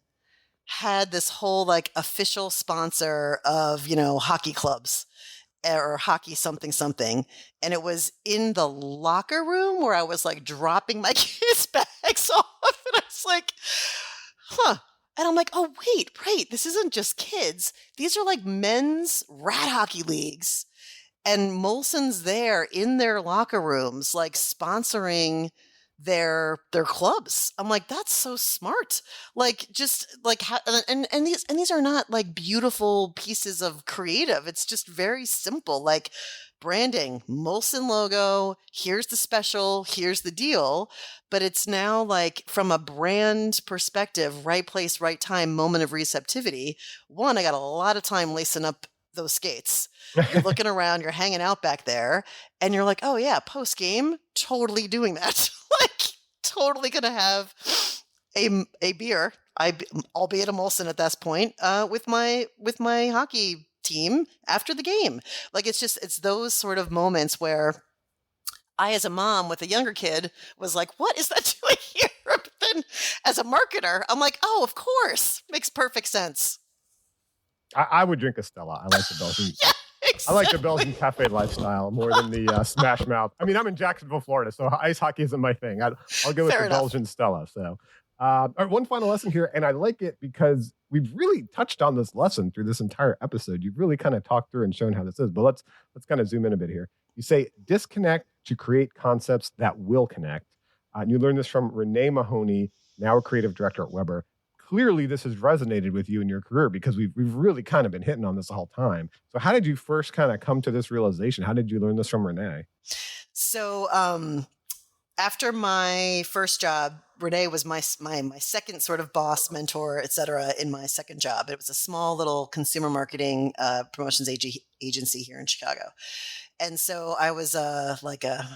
had this whole like official sponsor of, hockey clubs or hockey something. And it was in the locker room where I was like dropping my kids' bags off. And I was like, huh. And I'm like, oh, wait, this isn't just kids. These are like men's rat hockey leagues. And Molson's there in their locker rooms, like sponsoring their clubs. I'm like, that's so smart. Like, just like, and these are not like beautiful pieces of creative. It's just very simple, like branding, Molson logo, here's the special, here's the deal. But it's now like from a brand perspective, right place, right time, moment of receptivity. One, I got a lot of time lacing up those skates. You're looking around, you're hanging out back there, and you're like, oh yeah, post game, totally doing that. Like totally gonna have a beer, albeit a Molson at this point, with my hockey team after the game. Like it's those sort of moments where I, as a mom with a younger kid, was like, what is that doing here? But then as a marketer, I'm like, oh, of course. Makes perfect sense. I would drink a Stella. I like the Belgian. Yeah, exactly. I like the Belgian cafe lifestyle more than the Smash Mouth. I mean, I'm in Jacksonville, Florida, so ice hockey isn't my thing. I'll go with the Belgian Stella. So, all right, one final lesson here, and I like it because we've really touched on this lesson through this entire episode. You've really kind of talked through and shown how this is, but let's kind of zoom in a bit here. You say disconnect to create concepts that will connect. And you learned this from Renee Mahoney, now a creative director at Weber. Clearly, this has resonated with you in your career because we've really kind of been hitting on this the whole time. So how did you first kind of come to this realization? How did you learn this from Renee? So after my first job, Renee was my second sort of boss, mentor, et cetera, in my second job. It was a small little consumer marketing promotions agency here in Chicago. And so I was I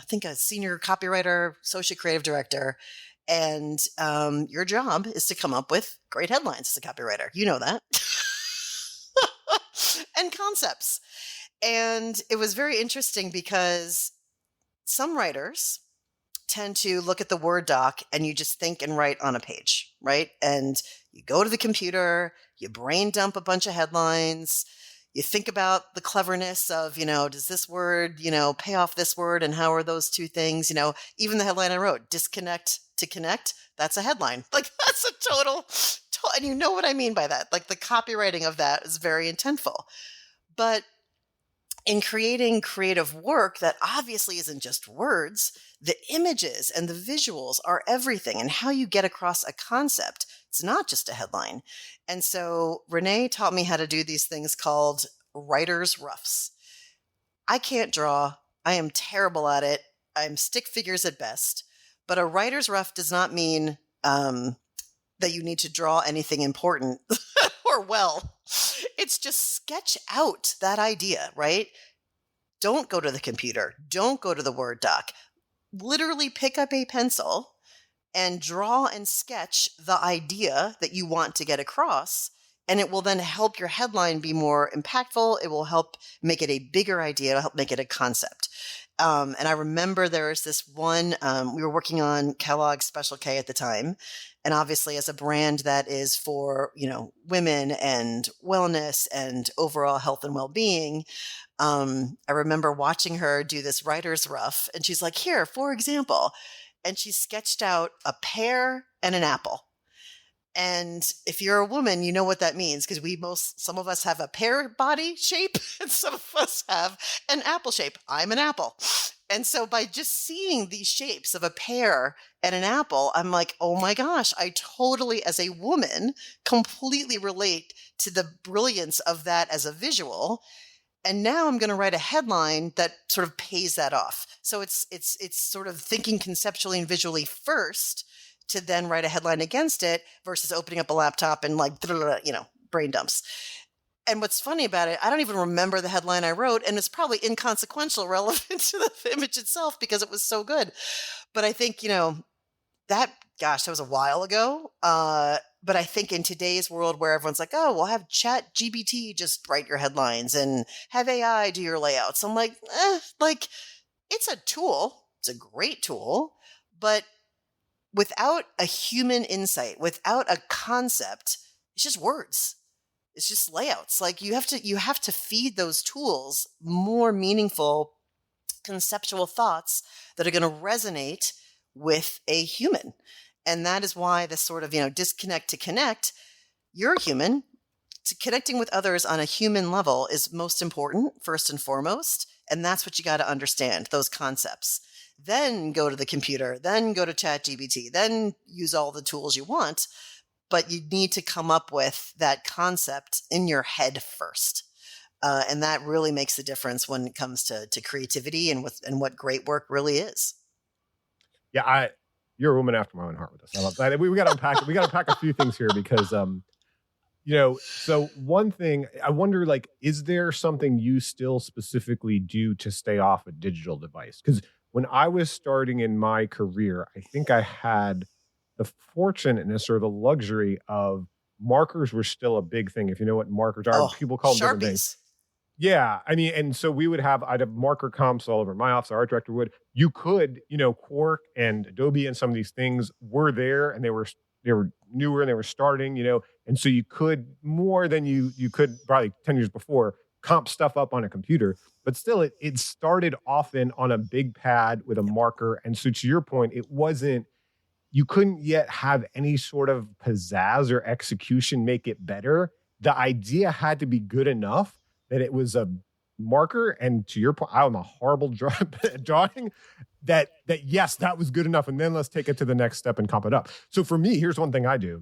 think a senior copywriter, associate creative director. And your job is to come up with great headlines as a copywriter. You know that. And concepts. And it was very interesting because some writers tend to look at the Word doc and you just think and write on a page, right? And you go to the computer, you brain dump a bunch of headlines. You think about the cleverness of, does this word, pay off this word, and how are those two things? Even the headline I wrote, disconnect to connect, that's a headline. Like that's a total, and you know what I mean by that. Like the copywriting of that is very intentful. But in creating creative work that obviously isn't just words, the images and the visuals are everything, and how you get across a concept. It's not just a headline. And so Renee taught me how to do these things called writer's roughs. I can't draw. I am terrible at it. I'm stick figures at best. But a writer's rough does not mean that you need to draw anything important or well. It's just sketch out that idea, right? Don't go to the computer. Don't go to the Word doc. Literally pick up a pencil and draw and sketch the idea that you want to get across. And it will then help your headline be more impactful. It will help make it a bigger idea. It'll help make it a concept. And I remember there was this one, we were working on Kellogg's Special K at the time. And obviously as a brand that is for, women and wellness and overall health and well-being, I remember watching her do this writer's rough, and she's like, here, for example, and she sketched out a pear and an apple. And if you're a woman, you know what that means, because some of us have a pear body shape and some of us have an apple shape. I'm an apple. And so by just seeing these shapes of a pear and an apple, I'm like, oh my gosh, I totally, as a woman, completely relate to the brilliance of that as a visual. And now I'm going to write a headline that sort of pays that off. So it's sort of thinking conceptually and visually first, to then write a headline against it versus opening up a laptop and brain dumps. And what's funny about it, I don't even remember the headline I wrote, and it's probably inconsequential relevant to the image itself because it was so good. But I think, that was a while ago. But I think in today's world where everyone's like, oh, well, have Chat GPT just write your headlines and have AI do your layouts. I'm like, it's a tool. It's a great tool, but without a human insight, without a concept, it's just words. It's just layouts. Like you have to feed those tools more meaningful conceptual thoughts that are going to resonate with a human. And that is why this sort of, disconnect to connect. You're human. Connecting with others on a human level is most important, first and foremost. And that's what you got to understand, those concepts. Then go to the computer, then go to ChatGPT, then use all the tools you want. But you need to come up with that concept in your head first. And that really makes the difference when it comes to creativity and what great work really is. Yeah, you're a woman after my own heart with this. I love that. We got to unpack. We got to unpack a few things here because, so one thing I wonder, is there something you still specifically do to stay off a digital device? Because when I was starting in my career, I think I had the fortunateness or the luxury of markers were still a big thing. If you know what markers are, people call them different things. Yeah. I mean, and so I'd have marker comps all over my office. Our art director would. You could, Quark and Adobe and some of these things were there, and they were newer and they were starting, and so you could more than you could probably 10 years before comp stuff up on a computer. But still, it started often on a big pad with a marker. And so to your point, you couldn't yet have any sort of pizzazz or execution make it better. The idea had to be good enough that it was a marker. And to your point, I'm a horrible drawing that yes, that was good enough. And then let's take it to the next step and comp it up. So for me, here's one thing I do.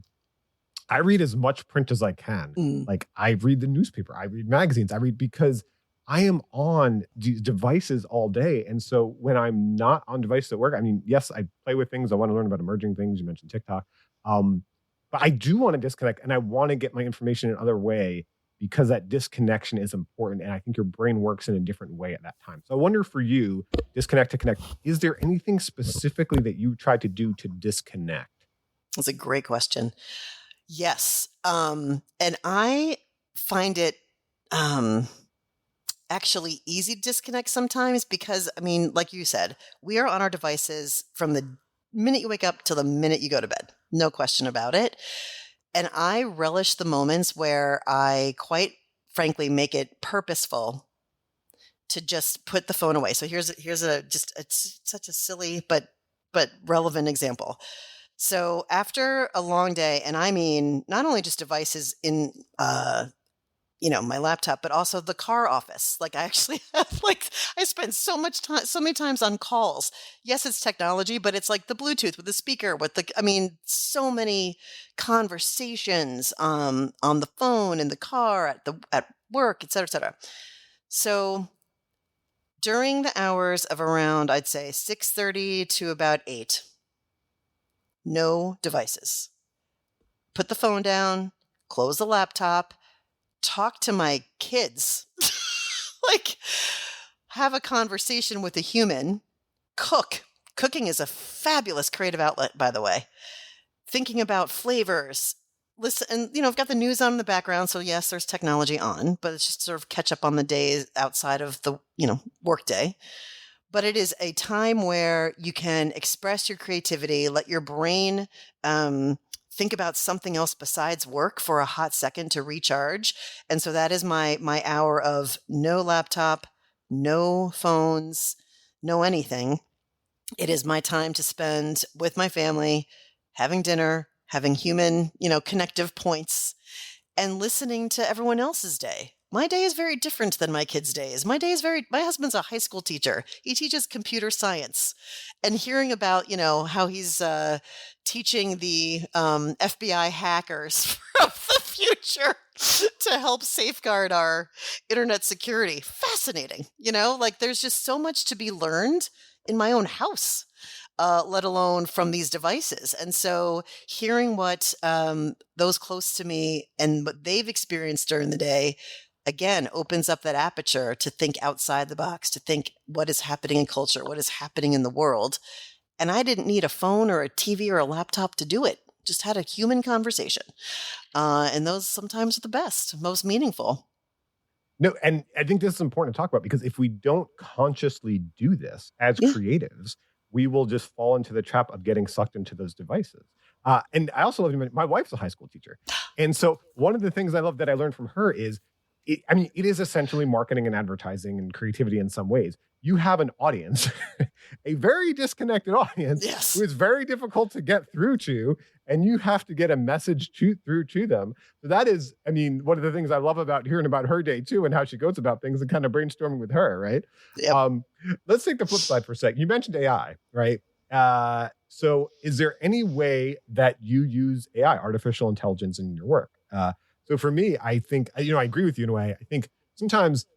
I read as much print as I can. I read the newspaper, I read magazines, because I am on devices all day. And so when I'm not on devices at work, I mean, yes, I play with things. I want to learn about emerging things. You mentioned TikTok. But I do want to disconnect, and I want to get my information in another way because that disconnection is important. And I think your brain works in a different way at that time. So I wonder for you, disconnect to connect, is there anything specifically that you try to do to disconnect? That's a great question. Yes. And I find it actually easy to disconnect sometimes because, like you said, we are on our devices from the minute you wake up till the minute you go to bed. No question about it. And I relish the moments where I quite frankly make it purposeful to just put the phone away. So here's it's such a silly but relevant example. So after a long day, and I mean not only just devices in my laptop, but also the car office. Like I actually have I spend so much time, so many times on calls. Yes, it's technology, but it's like the Bluetooth with the speaker so many conversations on the phone, in the car, at work, et cetera, et cetera. So during the hours of around, I'd say 6:30 to about 8, no devices. Put the phone down, close the laptop, talk to my kids, like have a conversation with a human, cook. Cooking is a fabulous creative outlet, by the way. Thinking about flavors, listen, and I've got the news on in the background, so yes, there's technology on, but it's just sort of catch up on the days outside of the, work day. But it is a time where you can express your creativity, let your brain think about something else besides work for a hot second to recharge. And so that is my hour of no laptop, no phones, no anything. It is my time to spend with my family, having dinner, having human, connective points, and listening to everyone else's day. My day is very different than my kids' days. My husband's a high school teacher. He teaches computer science. And hearing about, how he's teaching the FBI hackers from the future to help safeguard our internet security. Fascinating. There's just so much to be learned in my own house. Let alone from these devices. And so hearing what those close to me and what they've experienced during the day, again, opens up that aperture to think outside the box, to think what is happening in culture, what is happening in the world. And I didn't need a phone or a TV or a laptop to do it. Just had a human conversation. And those sometimes are the best, most meaningful. No, and I think this is important to talk about, because if we don't consciously do this as creatives, we will just fall into the trap of getting sucked into those devices. And I also love, my wife's a high school teacher. And so one of the things I love that I learned from her is, it is essentially marketing and advertising and creativity in some ways. You have an audience, a very disconnected audience, who is very difficult to get through to, and you have to get a message through to them. So that is, one of the things I love about hearing about her day too, and how she goes about things, and kind of brainstorming with her, right? Yep. Let's take the flip side for a sec. You mentioned AI, right? So is there any way that you use AI, artificial intelligence, in your work? So for me, I think, I agree with you in a way. I think sometimes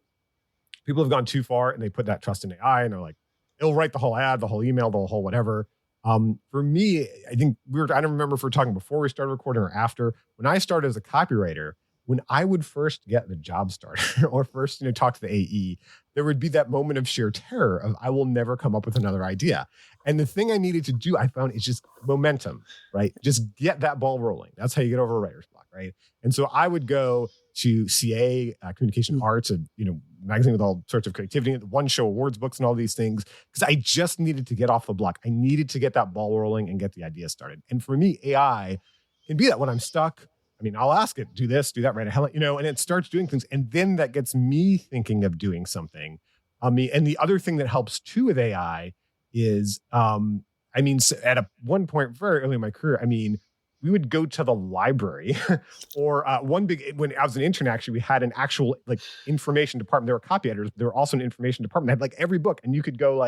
people have gone too far and they put that trust in AI, and they're like, it'll write the whole ad, the whole email, the whole whatever. For me, I think I don't remember if we're talking before we started recording or after. When I started as a copywriter, when I would first get the job started or first, talk to the AE, there would be that moment of sheer terror of, I will never come up with another idea. And the thing I needed to do, I found, is just momentum, right? Just get that ball rolling. That's how you get over a writer's block, right? And so I would go to CA, Communication Arts, a magazine with all sorts of creativity, One Show Awards books, and all these things, because I just needed to get off the block. I needed to get that ball rolling and get the idea started. And for me, AI can be that when I'm stuck. I'll ask it, do this, do that, right? And it starts doing things. And then that gets me thinking of doing something. And the other thing that helps too with AI is, at one point very early in my career, we would go to the library or when I was an intern, actually, we had an actual information department. There were copy editors. There were also an information department. They had every book. And you could go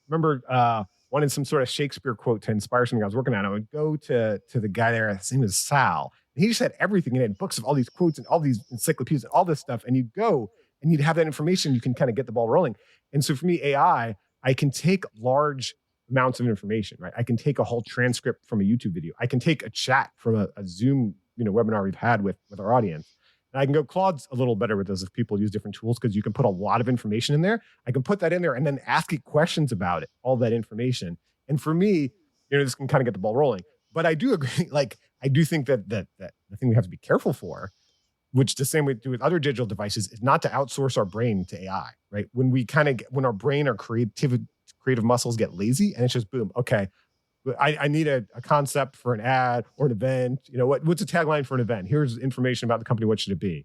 remember wanted some sort of Shakespeare quote to inspire something I was working on. I would go to the guy there. His name was Sal. And he just had everything. He had books of all these quotes and all these encyclopedias and all this stuff. And you'd go and you'd have that information. You can kind of get the ball rolling. And so for me, AI, I can take large amounts of information, right? I can take a whole transcript from a YouTube video. I can take a chat from a Zoom, webinar we've had with our audience. And I can go, Claude's a little better with this if people use different tools, because you can put a lot of information in there. I can put that in there and then ask it questions about it, all that information. And for me, this can kind of get the ball rolling. But I do agree, I do think that the thing we have to be careful for, which the same way we do with other digital devices, is not to outsource our brain to AI, right? When we when our brain, our creative muscles get lazy, and it's just boom, okay, I need a concept for an ad or an event. What's a tagline for an event? Here's information about the company. What should it be?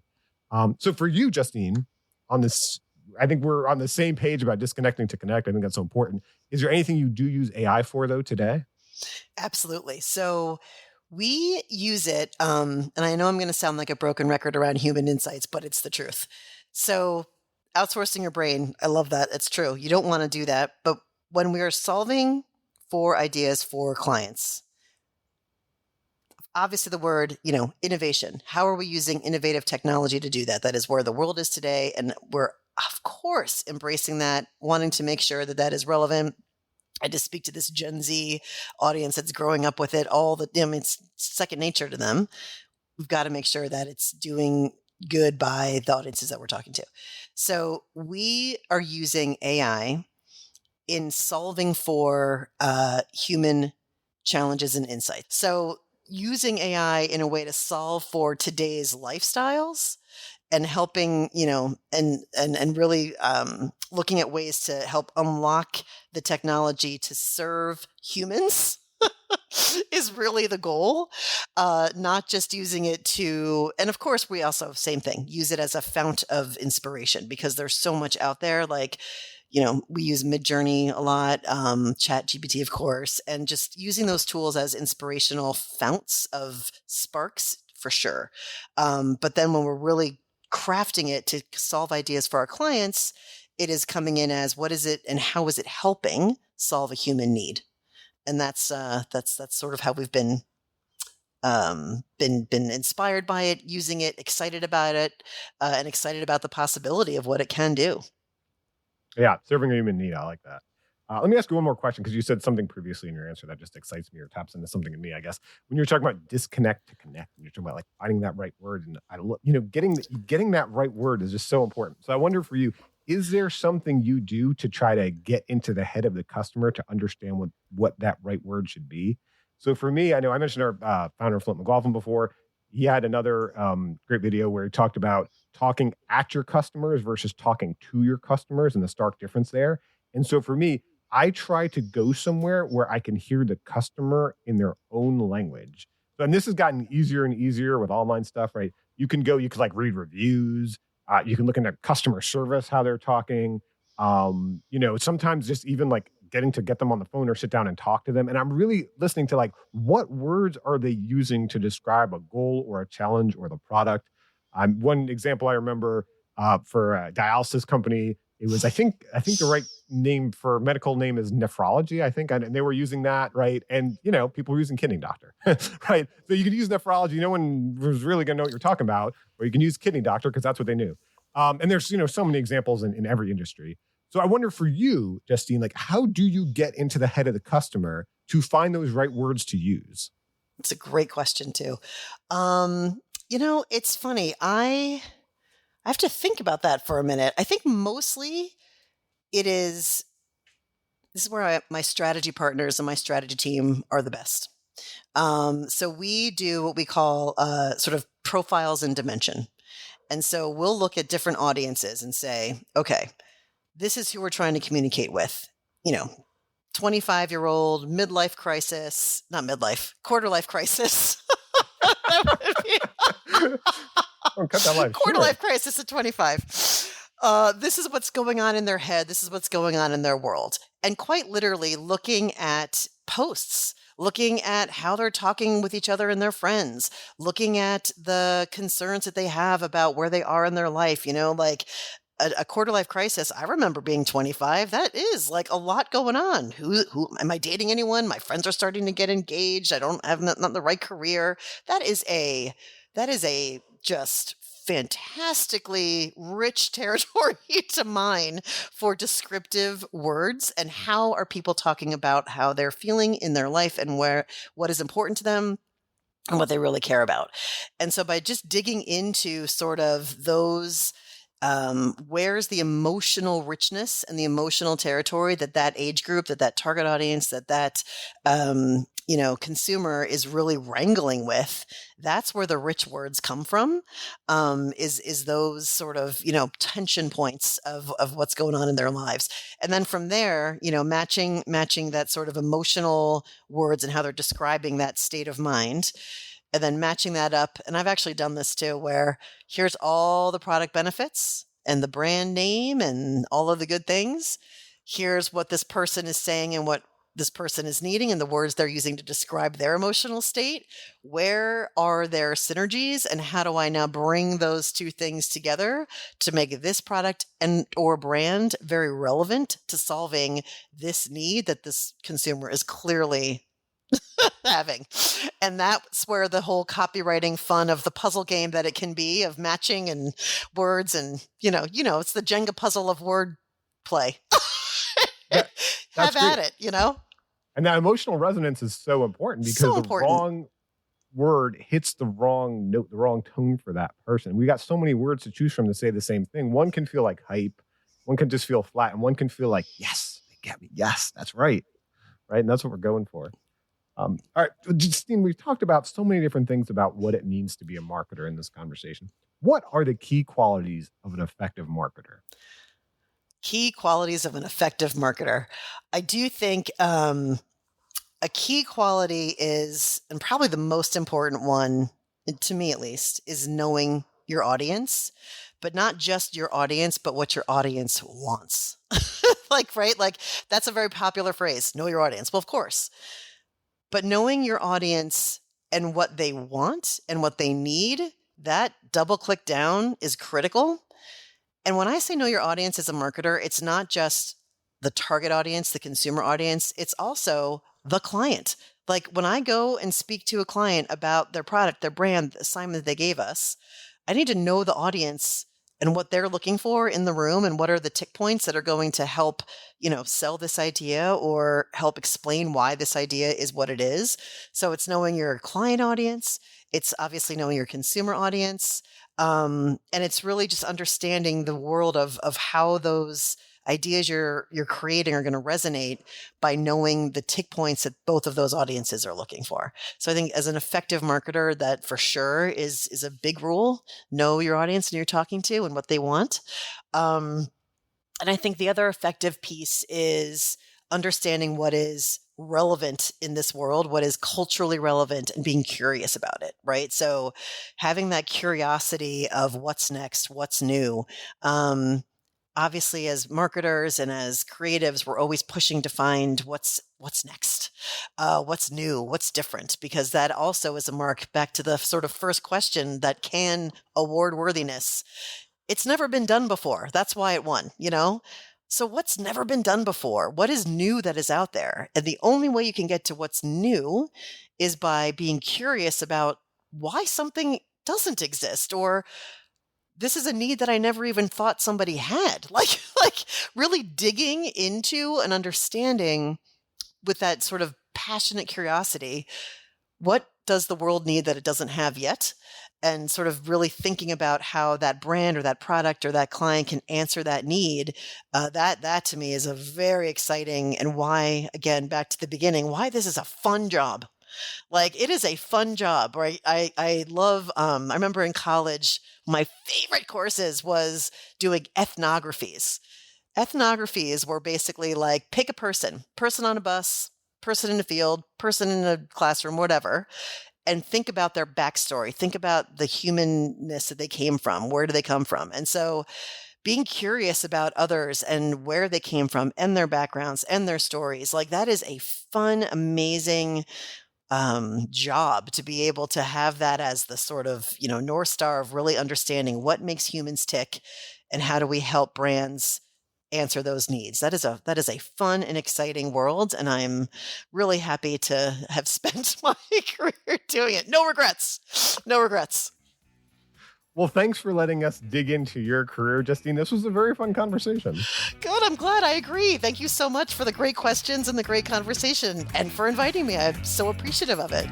So for you, Justine, on this, I think we're on the same page about disconnecting to connect. I think that's so important. Is there anything you do use AI for though today? Absolutely. So We use it, and I know I'm going to sound like a broken record around human insights, but it's the truth. So, outsourcing your brain, I love that. It's true. You don't want to do that. But when we are solving for ideas for clients, obviously the word, innovation. How are we using innovative technology to do that? That is where the world is today. And we're, of course, embracing that, wanting to make sure that that is relevant. I just speak to this Gen Z audience that's growing up with it it's second nature to them. We've got to make sure that it's doing good by the audiences that we're talking to. So we are using AI in solving for human challenges and insights. So using AI in a way to solve for today's lifestyles and helping, and really looking at ways to help unlock the technology to serve humans is really the goal. Not just using it to, and of course we also, same thing, use it as a fount of inspiration because there's so much out there. Like, we use Midjourney a lot, Chat GPT, of course, and just using those tools as inspirational founts of sparks for sure. But then when we're really crafting it to solve ideas for our clients, it is coming in as what is it and how is it helping solve a human need? And that's sort of how we've been inspired by it, using it, excited about it, and excited about the possibility of what it can do. Yeah, serving a human need. I like that. Let me ask you one more question because you said something previously in your answer that just excites me or taps into something in me, I guess. When you're talking about disconnect to connect, and you're talking about like finding that right word, and getting that right word is just so important. So I wonder for you, is there something you do to try to get into the head of the customer to understand what that right word should be? So for me, I know I mentioned our founder Flint McLaughlin before. He had another great video where he talked about talking at your customers versus talking to your customers and the stark difference there. And so for me, I try to go somewhere where I can hear the customer in their own language. And this has gotten easier and easier with online stuff, right? You could like read reviews. You can look into customer service, how they're talking. Sometimes just even like getting to get them on the phone or sit down and talk to them. And I'm really listening to like, what words are they using to describe a goal or a challenge or the product? One example I remember for a dialysis company, it was, I think the right name for medical name is nephrology, I think. And they were using that, right? And, people were using kidney doctor, right? So you could use nephrology. No one was really going to know what you're talking about, or you can use kidney doctor because that's what they knew. And there's, so many examples in every industry. So I wonder for you, Justine, like, how do you get into the head of the customer to find those right words to use? It's a great question too. It's funny. I have to think about that for a minute. I think mostly this is where my strategy partners and my strategy team are the best. So we do what we call sort of profiles in dimension. And so we'll look at different audiences and say, okay, this is who we're trying to communicate with. 25-year-old midlife crisis, not midlife, quarter life crisis. Cut that life. Quarter life crisis at 25. This is what's going on in their head. This is what's going on in their world. And quite literally looking at posts, looking at how they're talking with each other and their friends, looking at the concerns that they have about where they are in their life, like a quarter life crisis. I remember being 25. That is like a lot going on. Who am I dating anyone? My friends are starting to get engaged. I don't have not the right career. That is a just fantastically rich territory to mine for descriptive words. And how are people talking about how they're feeling in their life and what is important to them and what they really care about. And so by just digging into sort of those, where's the emotional richness and the emotional territory that age group, that target audience, that consumer is really wrangling with, that's where the rich words come from, is those sort of, tension points of what's going on in their lives. And then from there, matching that sort of emotional words and how they're describing that state of mind. And then matching that up. And I've actually done this too, where here's all the product benefits and the brand name and all of the good things. Here's what this person is saying and what this person is needing and the words they're using to describe their emotional state. Where are their synergies, and how do I now bring those two things together to make this product and or brand very relevant to solving this need that this consumer is clearly having. And that's where the whole copywriting fun of the puzzle game that it can be, of matching and words, and it's the Jenga puzzle of word play. Have at it, And that emotional resonance is so important, because the wrong word hits the wrong note, the wrong tone for that person. We got so many words to choose from to say the same thing. One can feel like hype, one can just feel flat, and one can feel like, yes, they get me. Yes, that's right. Right. And that's what we're going for. All right, Justine, we've talked about so many different things about what it means to be a marketer in this conversation. What are the key qualities of an effective marketer? Key qualities of an effective marketer. I do think a key quality is, and probably the most important one, to me at least, is knowing your audience, but not just your audience, but what your audience wants. Like that's a very popular phrase, know your audience. Well, of course. But knowing your audience and what they want and what they need, that double click down is critical. And when I say know your audience as a marketer, it's not just the target audience, the consumer audience, it's also the client. Like when I go and speak to a client about their product, their brand, the assignment that they gave us, I need to know the audience and what they're looking for in the room, and what are the tick points that are going to help, sell this idea or help explain why this idea is what it is. So it's knowing your client audience. It's obviously knowing your consumer audience. And it's really just understanding the world of how those ideas you're creating are going to resonate by knowing the tick points that both of those audiences are looking for. So I think as an effective marketer, that for sure is a big rule. Know your audience and you're talking to and what they want. And I think the other effective piece is understanding what is relevant in this world, what is culturally relevant, and being curious about it, right? So having that curiosity of what's next, what's new. Obviously, as marketers and as creatives, we're always pushing to find what's next, what's new, what's different, because that also is a mark back to the sort of first question, that can award worthiness. It's never been done before. That's why it won, So what's never been done before? What is new that is out there? And the only way you can get to what's new is by being curious about why something doesn't exist, or this is a need that I never even thought somebody had. Like really digging into and understanding with that sort of passionate curiosity, what does the world need that it doesn't have yet? And sort of really thinking about how that brand or that product or that client can answer that need. That to me is a very exciting, and why, again, back to the beginning, why this is a fun job. Like, it is a fun job, right? I love, I remember in college, my favorite courses was doing ethnographies. Ethnographies were basically like, pick a person on a bus, person in a field, person in a classroom, whatever, and think about their backstory. Think about the humanness that they came from. Where do they come from? And so being curious about others and where they came from and their backgrounds and their stories, like that is a fun, amazing job to be able to have that as the sort of, North Star of really understanding what makes humans tick and how do we help brands answer those needs. That is a fun and exciting world, and I'm really happy to have spent my career doing it. No regrets. Well, thanks for letting us dig into your career, Justine. This was a very fun conversation. Good. I'm glad. I agree. Thank you so much for the great questions and the great conversation, and for inviting me. I'm so appreciative of it.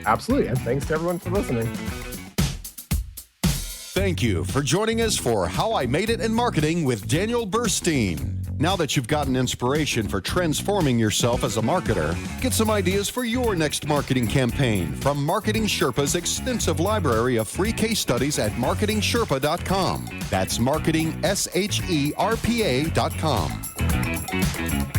Absolutely. And thanks to everyone for listening. Thank you for joining us for How I Made It in Marketing with Daniel Burstein. Now that you've gotten inspiration for transforming yourself as a marketer, get some ideas for your next marketing campaign from Marketing Sherpa's extensive library of free case studies at marketingsherpa.com. That's marketingsherpa.com.